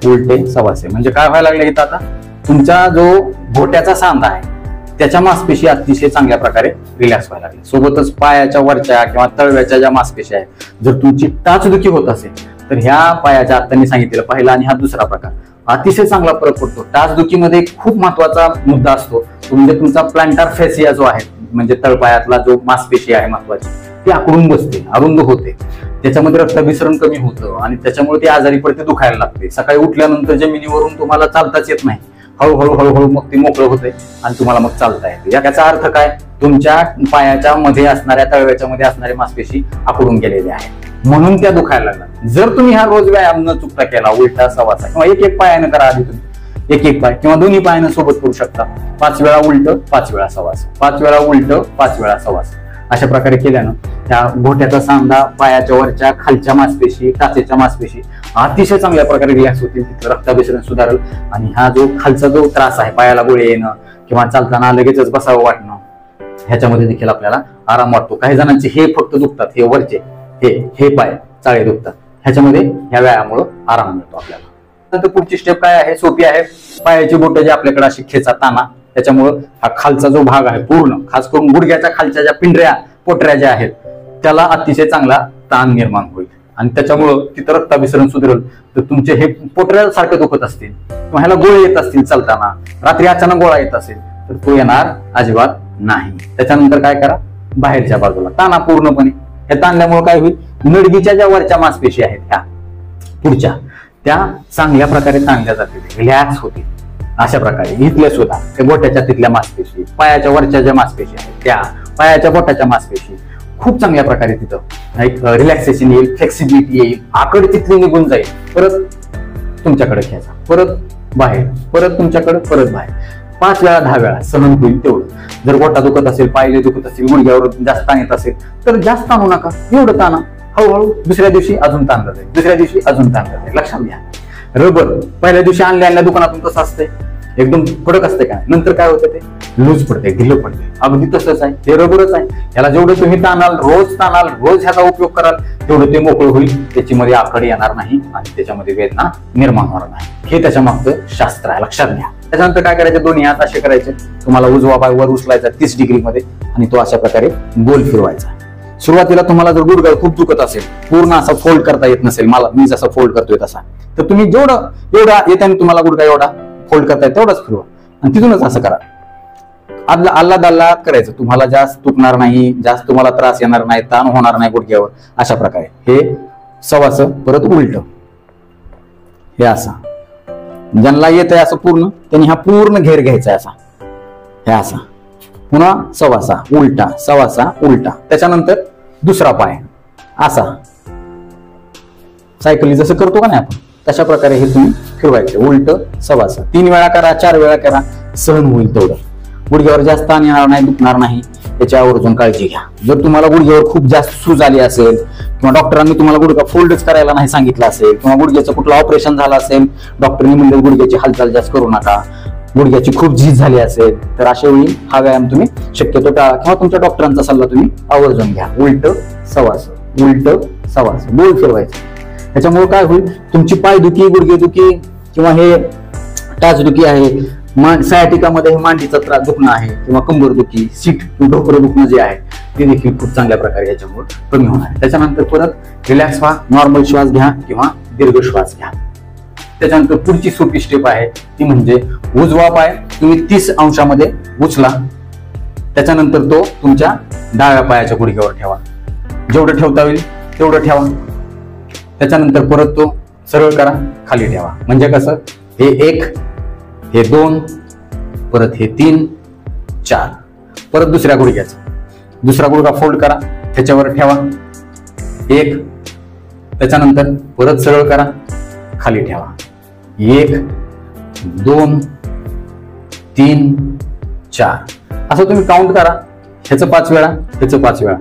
उलटे सवासे. म्हणजे काय व्हायला लागले इथं, आता तुमचा जो घोट्याचा सांधा आहे त्याच्या मांसपेशी अतिशय चांगल्या प्रकारे रिलॅक्स व्हायला लागले. सोबतच पायाच्या वरच्या किंवा तळव्याच्या ज्या मांसपेशी आहेत, जर तुमची टाचदुखी होत असेल तर ह्या पायाच्या, आता मी सांगितलेलं पहिला आणि हा दुसरा प्रकार, अतिशय चांगला फरक पडतो. टाचदुखीमध्ये खूप महत्वाचा मुद्दा असतो तो म्हणजे तुमचा प्लांटार फेसिया जो आहे, म्हणजे तळपायातला जो मांसपेशी आहे महत्वाची, ती आकडून बसते, अरुंद होते. त्याच्यामध्ये रक्ताभिसरण कमी होतं आणि त्याच्यामुळे ती आजारी पडते, दुखायला लागते. सकाळी उठल्यानंतर जमिनीवरून तुम्हाला चालताच येत नाही. हळूहळू हळूहळू मग ती मोकळं होते आणि तुम्हाला मग चालता येते. याचा अर्थ काय, तुमच्या पायाच्या मध्ये असणाऱ्या, तळव्याच्या मध्ये असणाऱ्या मांसपेशी आकडून गेलेल्या आहेत, म्हणून त्या दुखायला लागतात. जर तुम्ही हा रोज व्यायाम न चुकता केला, उलटा सवासा किंवा एक पायानं करा. आधी तुम्ही एक पाय किंवा दोन्ही पायानं सोबत करू शकता. 5 वेळा उलट, 5 वेळा सवास, 5 वेळा उलट, 5 वेळा सवास. अशा प्रकारे केल्यानं त्या घोट्याचा सांधा, पायाच्या वरच्या खालच्या मांसपेशी, टाचेच्या मांसपेशी अतिशय चांगल्या प्रकारे रिलॅक्स होतील. तिथलं रक्ताभिसरण सुधारेल आणि हा जो खालचा जो त्रास आहे, पायाला गोळे येणं किंवा चालताना लगेचच बसावं वाटणं, ह्याच्यामध्ये देखील आपल्याला आराम वाटतो. काही जणांचे हे फक्त दुखतात, हे वरचे हे पाय चाळे दुखतात. ह्याच्यामध्ये ह्या व्यायामामुळे आराम मिळतो आपल्याला. नंतर पुढची स्टेप काय आहे, सोपी आहे. पायाची बोटं जे आपल्याकडे अशी खेचा, ताना, त्याच्यामुळं हा खालचा जो भाग आहे पूर्ण, खास करून गुडघ्याच्या खालच्या ज्या पिंढऱ्या, पोटऱ्या ज्या आहेत, त्याला अतिशय चांगला ताण निर्माण होईल आणि त्याच्यामुळं तिथं रक्ताभिसरण सुधारेल. तर तुमचे हे पोटऱ्यासारखं दुखत असतील किंवा ह्याला गोळे येत असतील चालताना, रात्री अचानक गोळा येत असेल तर तो येणार अजिबात नाही. त्याच्यानंतर काय करा, बाहेरच्या बाजूला ताना पूर्णपणे. हे ताणल्यामुळे काय होईल, नडगीच्या ज्या वरच्या मांसपेशी आहेत ह्या पुढच्या, त्या चांगल्या प्रकारे ताणल्या जातील, रिलॅक्स होतील. अशा प्रकारे इथल्या सुद्धा त्या बोटाच्या तिथल्या मांसपेशी, पायाच्या वरच्या ज्या मांसपेशी आहेत त्या, पायाच्या बोटाच्या मांसपेशी खूप चांगल्या प्रकारे तिथं एक रिलॅक्सेशन येईल, फ्लेक्सिबिलिटी येईल. आकड तिथली निघून जाईल. परत तुमच्याकडे खेचा, परत बाहेर, परत तुमच्याकडे, परत बाहेर. 5 वेळा 10 वेळा सहन होईल तेवढं. जर गोटा दुखत असेल, पाय दुखत असेल, गुडघ्यावर जास्त ताण येत असेल तर जास्त ताणू नका, एवढं ताणा. हळूहळू दुसऱ्या दिवशी अजून ताणलं जाईल, दुसऱ्या दिवशी अजून ताणलं जाईल. लक्षात घ्या. रबर पहिल्या दिवशी आणल्या दुकानातून कसं असतंय, एकदम कडक असते काय, नंतर काय होतं ते लूज पडते, ढिलं पडते. अगदी तसंच आहे, ते रबरच आहे. याला जेवढं तुम्ही ताणाल, रोज ह्याचा उपयोग कराल, तेवढं ते मोकळं होईल. त्याच्यामध्ये आकड येणार नाही आणि त्याच्यामध्ये वेदना निर्माण होणार नाही. हे त्याच्या मागचं शास्त्र आहे, लक्षात घ्या. त्याच्यानंतर काय करायचं, दोन्ही हात असे करायचे. तुम्हाला उजवा पाय वर उचलायचा 30 डिग्री मध्ये आणि तो अशा प्रकारे गोल फिरवायचा. सुरुवातीला तुम्हाला जर गुडघा खूप दुखत असेल, पूर्ण असा फोल्ड करता येत नसेल, मी जसा फोल्ड करतोय तसा, तर तुम्ही एवढा येताना तुम्हाला गुडघा एवढा फोल्ड करताय तेवढाच फिरवा आणि तिथूनच असं करा. आल्लाद करायचं. तुम्हाला जास्त दुखणार नाही, जास्त तुम्हाला त्रास येणार नाही, ताण होणार नाही गुडघ्यावर. अशा प्रकारे हे सवासं, परत उलट हे असं. ज्यांना येत आहे असं पूर्ण, त्यांनी हा पूर्ण घेर घ्यायचा असा, हे असा. पुन्हा सवासा उलटा, सवासा उलटा. त्याच्यानंतर दुसरा पाय असा, सायकली जसं करतो का नाही आपण, तशा प्रकारे हे तुम्ही फिरवायचे. उलट सवासा 3 वेळा करा, 4 वेळा करा, सहन होईल तेवढं. गुडघ्यावर जास्त ताण येणार नाही, दुखणार नाही, याच्यावरून काळजी घ्या. जर तुम्हाला गुडघ्यावर खूप जास्त सूज आली असेल किंवा डॉक्टरांनी तुम्हाला गुडघा फोल्डच करायला नाही सांगितलं असेल किंवा गुडघ्याचं कुठलं ऑपरेशन झालं असेल, डॉक्टरनी म्हणजे गुडघ्याची हालचाल जास्त करू नका, गुडघ्याची खूप झीज झाली असेल तर अशा वेळी हा व्यायाम तुम्ही शक्यतो टाळा किंवा तुमच्या डॉक्टरांचा सल्ला तुम्ही आवर्जून घ्या. उलट सवास, उलट सवास, गोल फिरवायचं. त्याच्यामुळे काय होईल, तुमची पायदुखी, गुडघेदुखी किंवा हे टाचदुखी आहे, सायटिकामध्ये मांडीचा त्रास दुखणं आहे किंवा कंबरदुखी, सीट ढोकरं दुखणं जे आहे ते देखील खूप चांगल्या प्रकारे याच्यामुळे कमी होणार आहे. त्याच्यानंतर परत रिलॅक्स व्हा, नॉर्मल श्वास घ्या किंवा दीर्घ श्वास घ्या. त्याच्यानंतर पुढची सोपी स्टेप आहे ती म्हणजे उजवा पाय तुम्ही 30 अंशामध्ये उचला. त्याच्यानंतर तो तुमच्या डाव्या पायाच्या गुडघ्यावर ठेवा. जेवढं ठेवता येईल तेवढं ठेवा. त्याच्यानंतर परत तो सरळ करा, खाली ठेवा. म्हणजे कसं, हे 1, हे 2, परत हे 3, 4. परत दुसऱ्या गुडघ्याचं दुसरा गुडघा फोल्ड करा, त्याच्यावर ठेवा. 1, त्याच्यानंतर परत सरळ करा, खाली ठेवा. 1, 2, 3, 4 असं तुम्ही काउंट करा. ह्याचं 5 वेळा, ह्याचं 5 वेळा.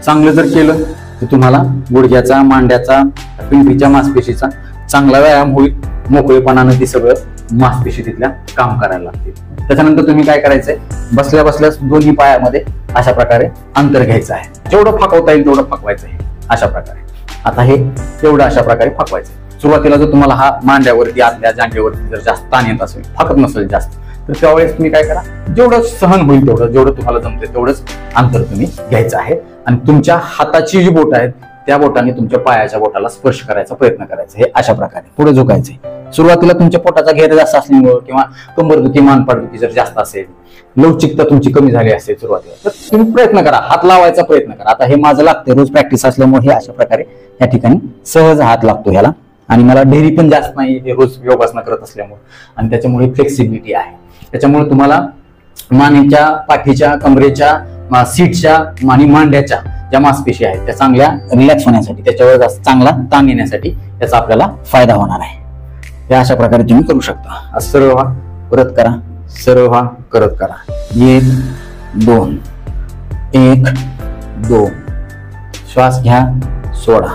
चांगलं जर केलं तर तुम्हाला गुडघ्याचा, मांड्याचा, पिंपीच्या मांसपेशीचा चांगला व्यायाम होईल. मोकळेपणानं ती सगळं मांसपेशी तिथल्या काम करायला लागतील. त्याच्यानंतर तुम्ही काय करायचंय, बसल्या बसल्यास दोन्ही पायामध्ये अशा प्रकारे अंतर घ्यायचं आहे. जेवढं फाकवता येईल तेवढं फाकवायचं आहे अशा प्रकारे. आता हे तेवढं अशा प्रकारे फाकवायचं. सुरुवातीला जर तुम्हाला हा मांड्यावरती, आतल्या जांघेवरती जर जास्त ताण येत असेल, फाकत नसेल जास्त, तर त्यावेळेस तुम्ही काय करा, जेवढं सहन होईल तेवढं, जेवढं तुम्हाला जमते तेवढंच अंतर तुम्ही घ्यायचं आहे. आणि तुमच्या हाताची जी बोट आहेत त्या बोटाने तुमच्या पायाच्या बोटाला स्पर्श करायचा प्रयत्न करायचा. हे अशा प्रकारे पुढे झुकायचे. सुरुवातीला तुमच्या पोटाचा घेर जास्त असल्यामुळे किंवा कंबरदुखी, मानपाटदुखी जर जास्त असेल, लवचिकता तुमची कमी झाली असेल सुरुवातीला, तर तुम्ही प्रयत्न करा, हात लावायचा प्रयत्न करा. आता हे माझं लागते, रोज प्रॅक्टिस असल्यामुळे हे अशा प्रकारे या ठिकाणी सहज हात लागतो ह्याला. आणि मला ढेरी पण जास्त नाही, हे रोज योगासना करत असल्यामुळे, आणि त्याच्यामुळे फ्लेक्सिबिलिटी आहे. त्याच्यामुळे तुम्हाला मानेच्या, पाठीच्या, कमरेच्या, सीटच्या आणि मांड्याच्या ज्या मांसपेशी आहेत त्या चांगल्या रिलॅक्स होण्यासाठी, त्याच्यावर जास्त चांगला ताण येण्यासाठी याचा आपल्याला फायदा होणार आहे. हे अशा प्रकारे तुम्ही करू शकता. सरळ व्हा, परत करा, सरळ व्हा, करत करा. 1, 2, 1, 2. श्वास घ्या, सोडा.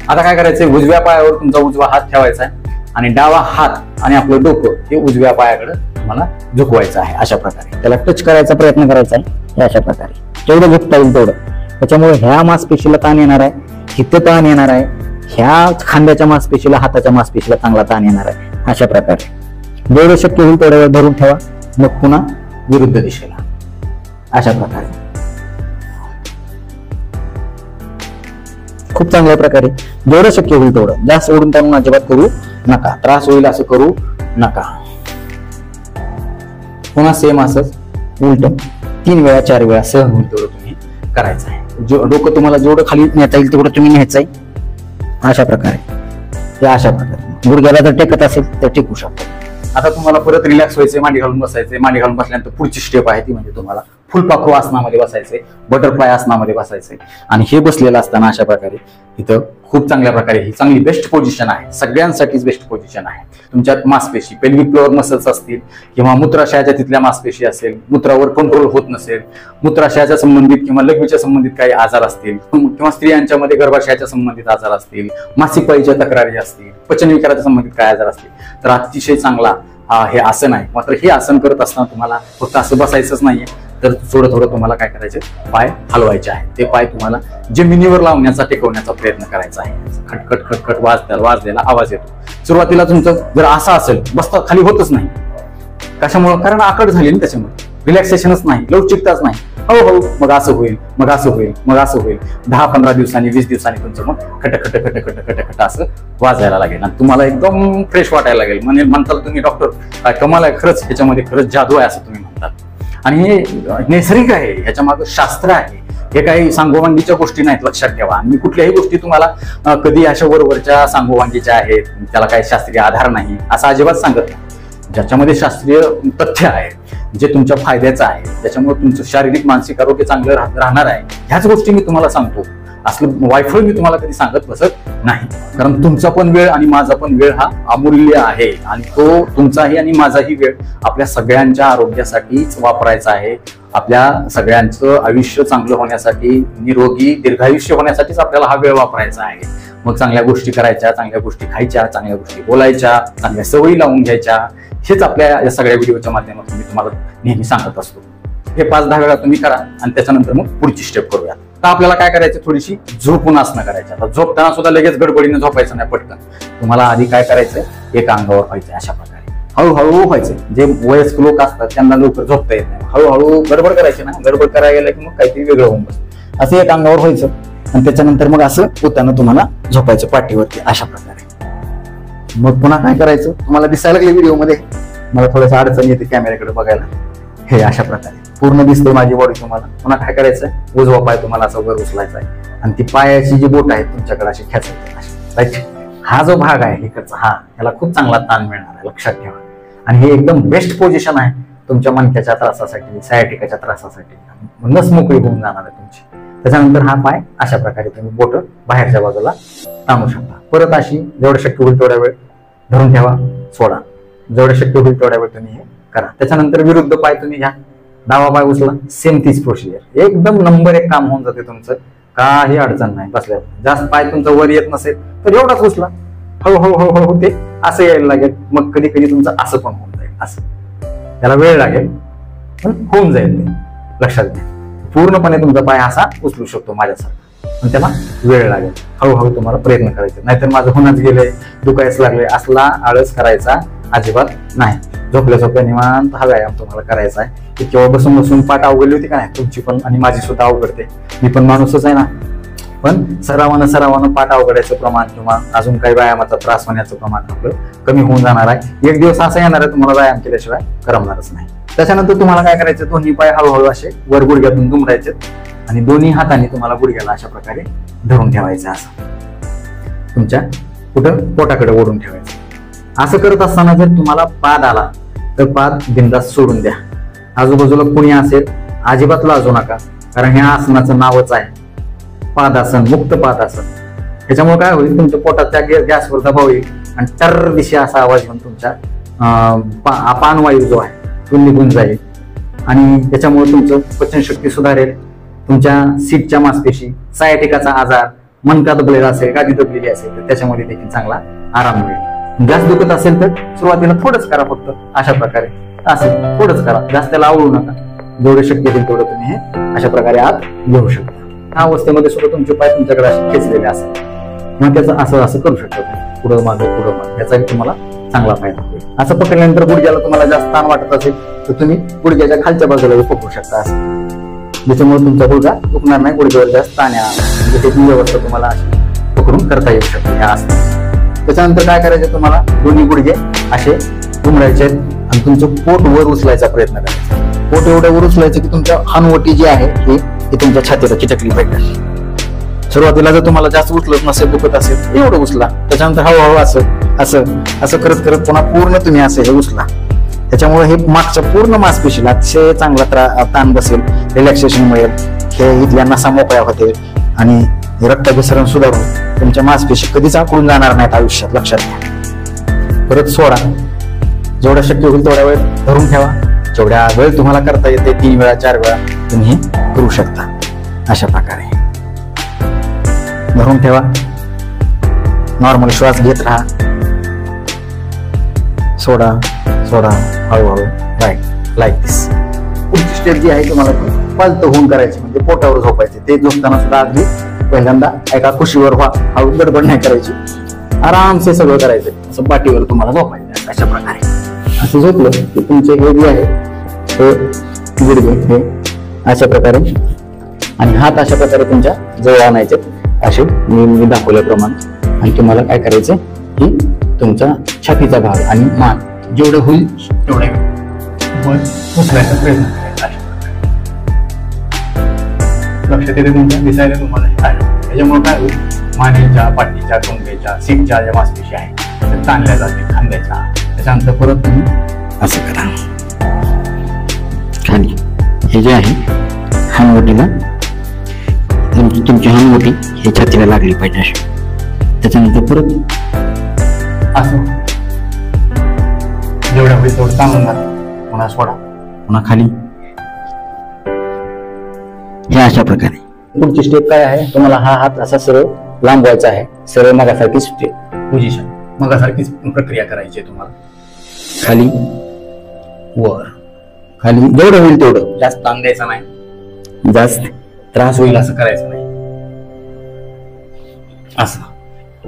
आता काय करायचंय, उजव्या पायावर तुमचा उजवा हात ठेवायचा आहे आणि डावा हात आणि आपलं डोकं हे उजव्या पायाकडे तुम्हाला झुकवायचं आहे. अशा प्रकारे त्याला टच करायचा प्रयत्न करायचा आहे. हे अशा प्रकारे जेवढं झुकता येईल तेवढं. त्याच्यामुळे ह्या मांसपेशीला ताण येणार आहे, हिथं ताण येणार आहे, ह्या खांद्याच्या मांसपेशीला, हाताच्या मांसपेशीला चांगला ताण येणार आहे. अशा प्रकारे जेवढं शक्य होईल तेवढ्या वेळ धरून ठेवा. मग पुन्हा विरुद्ध दिशेला अशा प्रकारे खूप चांगल्या प्रकारे जेवढं शक्य होईल तेवढं. जास्त ओढून ताणून अजिबात करू नका, त्रास होईल असं करू नका. पुन्हा सेम असंच उलट 3 वेळा 4 वेळा सहन होईल तेवढं तुम्ही करायचं आहे. डोकं तुम्हाला जेवढं खाली नेता येईल तेवढं तुम्ही न्यायचं आहे. अशा प्रकारे, अशा प्रकारे गुडघ्याला जर टेकत असेल तर टेकू शकतो. आता तुम्हाला परत रिलॅक्स व्हायचे, मांडी घालून बसायचे. मांडी घालून बसल्यानंतर पुढची स्टेप आहे ती म्हणजे तुम्हाला फुलपाखरू आसनामध्ये बसायचे, बटरफ्लाय आसनामध्ये बसायचे. आणि हे बसलेलं असताना अशा प्रकारे इथं खूप चांगल्या प्रकारे ही चांगली बेस्ट पोझिशन आहे, सगळ्यांसाठीच बेस्ट पोझिशन आहे. तुमच्यात मांसपेशी, पेल्विक फ्लोअर मसल्स असतील किंवा मूत्राशयाच्या तिथल्या मांसपेशी असेल, मूत्रावर कंट्रोल होत नसेल, मूत्राशयाच्या संबंधित किंवा लघवीच्या संबंधित काही आजार असतील किंवा स्त्रियांच्या मध्ये गर्भाशयाच्या संबंधित आजार असतील, मासिक पाळीच्या तक्रारी असतील, पचनविकाराच्या संबंधित काय आजार असतील, तर अतिशय चांगला हे आसन आहे. मात्र हे आसन करत असताना तुम्हाला फक्त असं बसायचंच नाहीये, तर थोडं थोडं तुम्हाला काय करायचे, पाय हलवायचे आहे. ते पाय तुम्हाला जमिनीवर लावण्याचा, टेकवण्याचा प्रयत्न करायचा आहे. खटखट खटखट वाजलेला आवाज येतो. सुरुवातीला तुमचं जर असं असेल, बसता खाली होतच नाही. कशामुळे? कारण आकड झाली ना, त्याच्यामुळे रिलॅक्सेशनच नाही, लवचिकताच नाही. हळूहळू मग असं होईल, मग असं होईल, मग असं होईल. 10-15 दिवसांनी, 20 दिवसांनी तुमचं मग खटखट खटखट खटखट असं वाजायला लागेल आणि तुम्हाला एकदम फ्रेश वाटायला लागेल. म्हणजे म्हणताल तुम्ही, डॉक्टर काय कमाल आहे, खरंच ह्याच्यामध्ये खरंच जादू आहे असं तुम्ही म्हणतात. आणि हे नैसर्गिक आहे, ह्याच्या मागे शास्त्र आहे. हे काही सांगोवांगीच्या गोष्टी नाहीत, लक्षात ठेवा. मी कुठल्याही गोष्टी तुम्हाला कधी अशा वरवरच्या सांगोवांगीच्या आहेत, त्याला काही शास्त्रीय आधार नाही असं अजिबात सांगत नाही. ज्याच्यामध्ये शास्त्रीय तथ्य आहे, जे तुमच्या फायद्याचं आहे, त्याच्यामुळे तुमचं शारीरिक मानसिक आरोग्य चांगलं राहणार आहे, ह्याच गोष्टी मी तुम्हाला सांगतो. असलं वायफळ मी तुम्हाला कधी सांगत बसत नाही. कारण तुमचा पण वेळ आणि माझा पण वेळ हा अमूल्य आहे आणि तो तुमचाही आणि माझाही वेळ आपल्या सगळ्यांच्या आरोग्यासाठीच वापरायचा आहे. आपल्या सगळ्यांचं आयुष्य चांगलं होण्यासाठी, निरोगी दीर्घायुष्य होण्यासाठीच आपल्याला हा वेळ वापरायचा आहे. मग चांगल्या गोष्टी करायच्या, चांगल्या गोष्टी खायच्या, चांगल्या गोष्टी बोलायच्या, चांगल्या सवयी लावून घ्यायच्या. हेच आपल्या या सगळ्या व्हिडिओच्या माध्यमातून मी तुम्हाला नेहमी सांगत असतो. हे 5-10 वेळा तुम्ही करा आणि त्याच्यानंतर मग पुढची स्टेप करूया. तर आपल्याला काय करायचं, थोडीशी झोपून आसनं करायचं. आता झोपताना सुद्धा लगेच गडबडीने झोपायचं नाही पटकन. तुम्हाला आधी काय करायचं, एक अंगावर व्हायचं अशा प्रकारे, हळूहळू व्हायचं. जे वयस्क लोक असतात त्यांना लवकर झोपता येत नाही, हळूहळू गडबड करायची ना, गडबड करायला गेलं की मग काहीतरी वेगळं होऊन बसतं. असं एक अंगावर व्हायचं आणि त्याच्यानंतर मग असं पोतानं तुम्हाला झोपायचं पाठीवरती अशा प्रकारे. मग पुन्हा काय करायचं, तुम्हाला दिसायला लागले व्हिडिओमध्ये, मला थोडंसं अडचण येते कॅमेऱ्याकडे बघायला. हे अशा प्रकारे पूर्ण दिसते माझी बॉडी तुम्हाला. पुन्हा काय करायचं, उजवा पाय तुम्हाला असं वर उचलायचा आहे आणि ती पायाची जी बोट आहे तुमच्याकडे अशी खेचायची. हा जो भाग आहे इकडचा, हा याला खूप चांगला ताण मिळणार आहे, लक्षात ठेवा. आणि हे एकदम बेस्ट पोझिशन आहे तुमच्या मणक्याच्या त्रासासाठी, सायटिकाच्या त्रासासाठी. नस मोकळी होऊन जाणार आहे तुमची. त्याच्यानंतर हा पाय अशा प्रकारे तुम्ही बोट बाहेरच्या बाजूला ताणू शकता. परत अशी जेवढं शक्य होईल तेवढ्या वेळ धरून ठेवा, सोडा. जेवढं शक्य होईल तेवढ्या वेळ तुम्ही हे करा. त्याच्यानंतर विरुद्ध पाय तुम्ही घ्या, डावा पाय उचला, सेम तीच प्रोसिजर. एकदम नंबर 1 काम होऊन जाते तुमचं, काही अडचण नाही. बसल्या जास्त पाय तुमचा वर येत नसेल तर एवढाच उचला, हळूहळू हळूहळू ते असं यायला लागेल. मग कधी कधी तुमचं असं पण होऊन जाईल. असं त्याला वेळ लागेल पण होऊन जाईल ते, लक्षात घ्या. पूर्णपणे तुमचा पाय असा उचलू शकतो माझ्यासारखा, पण त्याला वेळ लागेल. हळूहळू तुम्हाला प्रयत्न करायचे. नाहीतर माझं होणच गेलंय, दुखायच लागले, असला आळस करायचा अजिबात नाही. झोपल्या झोपल्या निवांत हा व्यायाम तुम्हाला करायचा आहे. किंवा बसून बसून पाठ अवघडली होती का नाही तुमची पण, आणि माझी सुद्धा अवघडते. मी पण माणूसच आहे ना. पण सरावानं पाठ अवघडायचं प्रमाण किंवा अजून काही व्यायामाचा त्रास होण्याचं प्रमाण आपलं कमी होऊन जाणार आहे. एक दिवस असा येणार आहे तुम्हाला व्यायाम केल्याशिवाय करमणारच नाही. त्याच्यानंतर तुम्हाला काय करायचं, दोन्ही पाय हळूहळू असे वर गुडघ्यातून दुमडायचे आणि दोन्ही हाताने तुम्हाला गुडघ्याला अशा प्रकारे धरून ठेवायचं. असं तुमच्या कुठं पोटाकडे ओढून ठेवायचं. असं करत असताना जर तुम्हाला पाद आला तर पाद बिंदास सोडून द्या. आजूबाजूला कुणी असेल अजिबात लाजू नका, कारण ह्या आसनाचं नावच आहे पादासन, मुक्त पादासन. त्याच्यामुळे काय होईल, तुमच्या पोटाच्या गॅसवर दबाव येईल आणि टर दिशे असा आवाज येऊन तुमच्या पानवायू जो आहे तो निघून जाईल आणि त्याच्यामुळे तुमचं पचनशक्ती सुधारेल. तुमच्या सीटच्या मांसपेशी, सायटिकाचा आजार, मणका दबलेला असेल, गादी दबलेली असेल तर त्याच्यामध्ये देखील चांगला आराम मिळेल. जास्त दुखत असेल तर सुरुवातीला थोडंच करा, फक्त अशा प्रकारे असेल थोडंच करा, जास्त त्याला आवडू नका. जेवढं शक्य होईल तेवढं तुम्ही हे अशा प्रकारे आत घेऊ शकता. ह्या अवस्थेमध्ये सुद्धा तुमचे पाय तुमच्याकडे असे खेचलेले असतात. मग त्याचं असं असं करू शकता तुम्ही, पुढं मागं याचाही तुम्हाला चांगला फायदा होईल. असं पकडल्यानंतर गुडघ्याला तुम्हाला जास्त ताण वाटत असेल तर तुम्ही गुडघ्याच्या खालच्या बाजूला पकडू शकता, असं ज्याच्यामुळे तुमचा गुडघा दुखणार नाही, गुडघ्यावर जास्त ताण म्हणजे त्याची व्यवस्था तुम्हाला अशी पकडून करता येऊ शकते ह्या आसनात. त्याच्यानंतर काय करायचं, तुम्हाला दोन्ही गुडघे असे दुमडायचे आणि तुमचं पोट वर उचलायचा प्रयत्न करायचा. पोट एवढं वर उचलायचं की तुमच्या हानवटी जी आहे ही तुमच्या छातीला चिटकली पाहिजे. सुरुवातीला जर तुम्हाला जास्त उचलत नसेल, दुखत असेल एवढं उचला. त्याच्यानंतर हळूहळू असं असं असं करत करत पुन्हा पूर्ण तुम्ही असं हे उचला. त्याच्यामुळे हे मागच्या पूर्ण मांसपेशीला अतिशय चांगला ताण बसेल, रिलॅक्सेशन मिळेल, हे इथल्या नसा मोकळ्या होतील आणि रक्ताभिसरण सुधारून तुमच्या मांसपेशी कधीच आखडून जाणार नाहीत आयुष्यात, लक्षात घ्या. परत सोडा. जेवढं शक्य होईल तेवढ्या वेळ धरून ठेवा. जेवढ्या वेळ तुम्हाला करता येते 3 वेळा 4 वेळा तुम्ही करू शकता. अशा प्रकारे धरून ठेवा, नॉर्मल श्वास घेत राहा, सोडा सोडा हळूहळू, राईट लाईक दिस. पुढची स्टेप जी आहे तुम्हाला पालत होऊन करायची, म्हणजे पोटावर झोपायचे. ते झोपताना सुद्धा अगदी पहिल्यांदा एका कुशीवर व्हा, हळू गडबड नाही करायची, आरामसे सगळं करायचं. असं पाठीवर तुम्हाला झोपायचं अशा प्रकारे. असं झोपलं की तुमचे हे जे आहे हे गुडघे हे अशा प्रकारे आणि हात अशा प्रकारे तुमच्या जवळ आणायचे असे मी दाखवल्याप्रमाणे. आणि तुम्हाला काय करायचं की तुमचा छातीचा भाग आणि मान जेवढं होईल तेवढ्या वर उचलायचा प्रयत्न करायचा. लक्ष तिथे तुमच्या दिसायला तुम्हाला त्याच्यामुळे काय होईल, मानेच्या, पाठीच्या, टोंगेच्या, सीटच्या ज्या मांसपेशी आहेत त्या ताणल्या जातील खांद्याच्या. त्याच्यानंतर परत तुम्ही असं करा खाली. हे जे आहे हानवटीला, तुमची हानवटी हे छातीला लागली पाहिजे अशी. त्याच्यानंतर परत असं जेवढ्या होईल तेवढं ताणून घाला, पुन्हा सोडा, पुन्हा खाली. हे अशा प्रकारे. पुढची स्टेप काय आहे, तुम्हाला हा हात असा सरळ लांबवायचा आहे, सरळ मगासारखीच पोझिशन, मगासारखीच प्रक्रिया करायची आहे तुम्हाला. खाली वर, खाली, जेवढं होईल तेवढं, जास्त ताण द्यायचा नाही, जास्त त्रास होईल असं करायचं नाही. असं.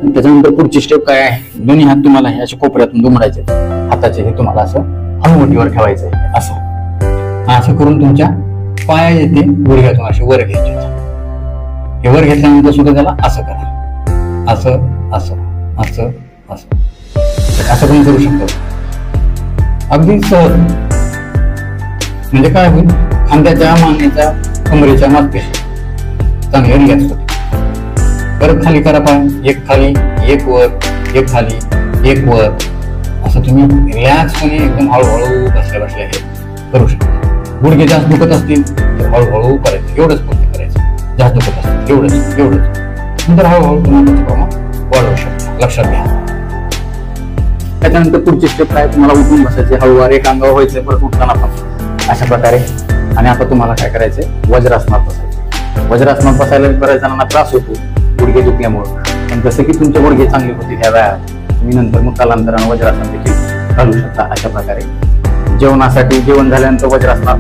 त्याच्यानंतर पुढची स्टेप काय आहे, दोन्ही हात तुम्हाला हे असे कोपऱ्यातून दुमडायचे, हाताचे हे तुम्हाला असं हनुवटीवर ठेवायचंय. असं करून तुमच्या पाया येते गुडघ्यातून असे वर घ्यायचे. हे वर घेतल्यानंतर सुद्धा त्याला असं करा, असं असं असं असं असं पण करू शकतो. अगदी सहज. म्हणजे काय होईल, खांद्याच्या, मानेच्या, कमरेच्या मासपेशी चांगले रिलॅक्स होते. परत खाली करा पाय, एक खाली एक वर, एक खाली एक वर, असं तुम्ही रिलॅक्सपणे एकदम हळूहळू बसल्या बसल्या हे करू शकता. गुडघे जास्त दुखत असतील तर हळूहळू करायचं, एवढंच फक्त करायचं. जास्त दुखत असतील एवढंच, नंतर हळूहळू तुम्ही त्याचं प्रमाण वाढवू शकता. लक्षात घ्या. त्याच्यानंतर पुढची स्टेप काय, तुम्हाला उठून बसायचे, हळूवार एक अंगावर व्हायचं, परत उठताना पण अशा प्रकारे. आणि आता तुम्हाला काय करायचंय, वज्रासनात बसायचं. वज्रासनात बसायला बऱ्याच जणांना त्रास होतो गुडघे दुखल्यामुळे, पण जसं की तुमचे गुडघे चांगले होतील ह्या व्यायाम, तुम्ही नंतर मग कालांतराने वज्रासन देखील घालू शकता. अशा प्रकारे जेवणासाठी, जेवण झाल्यानंतर वज्रासनात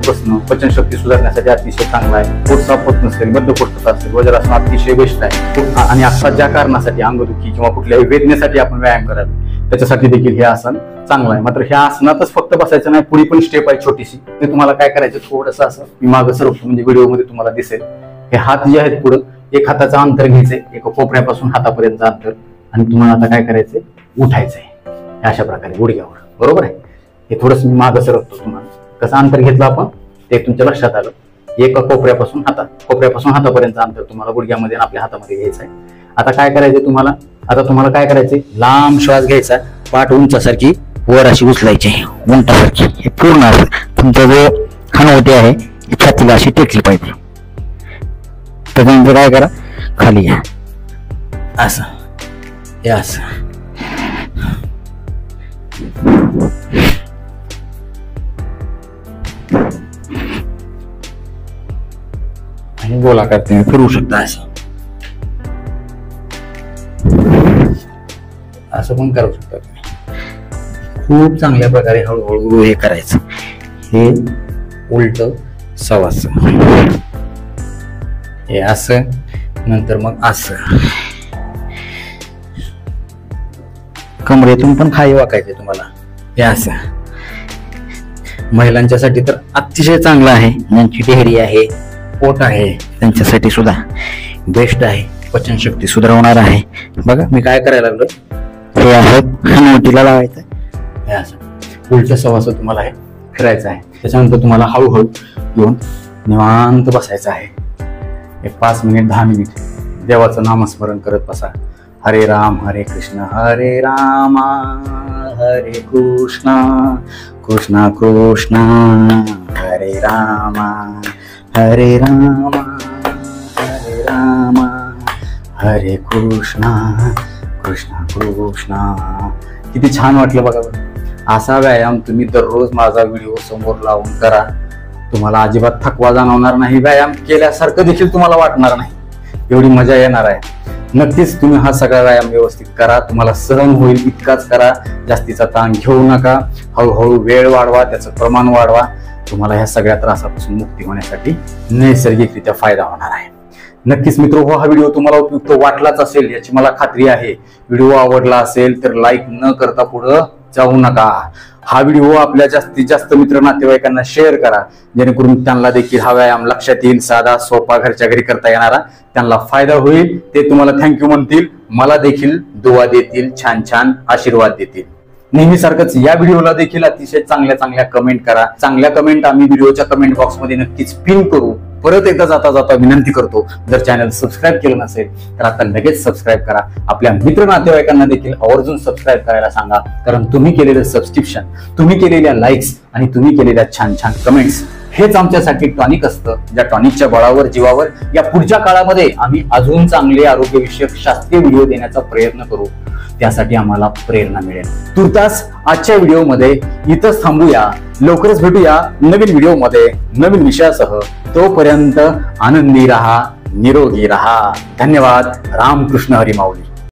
बसणं पचनशक्ती सुधारण्यासाठी अतिशय चांगला आहे. पोट साफ होत नसेल, बद्धकोष्ठता असेल, वज्रासन अतिशय बेस्ट आहे. आणि आता ज्या कारणासाठी, अंगदुखी किंवा कुठल्याही वेदनेसाठी आपण व्यायाम करावे, त्याच्यासाठी देखील हे आसन चांगलं आहे. मात्र ह्या आसनातच फक्त बसायचं नाही, पुढे पण स्टेप आहे छोटीशी. ते तुम्हाला काय करायचं, थोडंसं असं मी मागं सरकतो, म्हणजे व्हिडिओमध्ये तुम्हाला दिसेल. हे हात जे आहेत पुढं, एक हाताचं अंतर घ्यायचंय, एक कोपऱ्यापासून हातापर्यंत अंतर, आणि तुम्हाला आता काय करायचंय, उठायचंय अशा प्रकारे गुडघ्यावर. बरोबर आहे. हे थोडंसं मी मागं सरकतो, तुम्हाला कसं अंतर घेतलं आपण ते तुमच्या लक्षात आलं. एक कोपऱ्यापासून हातापर्यंत अंतर तुम्हाला गुडघ्यामध्ये आपल्या हातामध्ये घ्यायचं आहे. आता काय करायचंय तुम्हाला, काय करायचंय, लांब श्वास घ्यायचा, पाठ उंचासारखी वर अशी उचलायची, उंटासारखी. हे पूर्ण असं तुमचा जो खानवटी आहे ही छातीला अशी टेकली पाहिजे. त्याच्यानंतर काय करा, खाली या, असं हे असं. आणि गोलाकार तुम्ही फिरवू शकता, असं पण करू शकता तुम्ही. खूप चांगल्या प्रकारे हळूहळू हे करायचं. हे उलट सवासं, हे असं, नंतर मग असं. कमरेतून पण खाली वाकायचे तुम्हाला, हे असं. महिलांच्यासाठी तर अतिशय चांगलं आहे, ज्यांची डेहरी आहे, पोट आहे, त्यांच्यासाठी सुद्धा बेस्ट आहे. पचनशक्ती सुधारवणार आहे. बघा मी काय करायला लागलो, हे आहे हनुवटीला लावायचं, हे असं उलट सवासं तुम्हाला हे फिरायचं आहे. त्याच्यानंतर तुम्हाला हळूहळू येऊन निवांत बसायचं आहे. 5 मिनिट 10 मिनिट देवाचं नामस्मरण करत बसा. हरे राम हरे कृष्ण हरे राम हरे कृष्ण कृष्ण कृष्ण हरे राम हरे राम हरे राम हरे कृष्ण कृष्ण कृष्ण. किती छान वाटलं बघा. असा व्यायाम तुम्ही दररोज माझा व्हिडिओ समोर लावून करा. तुम्हाला अजिबात थकवा जाणवणार नाही. व्यायाम केल्यासारखं देखील तुम्हाला वाटणार नाही. एवढी मजा येणार आहे. नक्कीच तुम्ही हा सगळा व्यायाम व्यवस्थित करा. तुम्हाला सहन होईल इतकाच करा. जास्तीचा ताण घेऊ नका. हळूहळू वेळ वाढवा, त्याचं प्रमाण वाढवा. तुम्हाला ह्या सगळ्या त्रासापासून मुक्ती होण्यासाठी नैसर्गिकरित्या फायदा होणार आहे. नक्कीच मित्र, हा व्हिडिओ तुम्हाला उपयुक्त वाटलाच असेल याची मला खात्री आहे. व्हिडिओ आवडला असेल तर लाईक न करता पुढे जाऊ नका. हा व्हिडिओ आपल्या जास्तीत जास्त मित्र नातेवाईकांना शेअर करा, जेणेकरून त्यांना देखील हा व्यायाम लक्षात येईल. साधा सोपा घरच्या घरी करता येणारा, त्यांना फायदा होईल. ते तुम्हाला थँक्यू म्हणतील, मला देखील दुआ देतील, छान छान आशीर्वाद देतील. नेहमीसारखंच या व्हिडिओला देखील अतिशय चांगल्या चांगल्या कमेंट करा. चांगल्या कमेंट आम्ही व्हिडिओच्या कमेंट बॉक्समध्ये नक्कीच पिन करू. परत एकदा जाता जाता विनंती करतो, जर चॅनल सबस्क्राईब केलं नसेल तर आता लगेच सबस्क्राईब करा. आपल्या मित्र नातेवाईकांना देखील आवर्जून सबस्क्राईब करायला सांगा. कारण तुम्ही केलेलं सबस्क्रिप्शन, तुम्ही केलेल्या लाईक्स आणि तुम्ही केलेल्या छान छान कमेंट्स हेच आमच्यासाठी टॉनिक असतं. ज्या टॉनिकच्या बळावर जीवावर या पुढच्या काळामध्ये आम्ही अजून चांगले आरोग्यविषयक शास्त्रीय व्हिडिओ देण्याचा प्रयत्न करू. त्यासाठी आम्हाला प्रेरणा मिळेल. तुर्तास आजच्या व्हिडिओमध्ये इथंच थांबूया. लवकरच भेटूया नवीन व्हिडिओमध्ये नवीन विषयासह. तोपर्यंत आनंदी राहा, निरोगी राहा. धन्यवाद. रामकृष्ण हरी माऊली.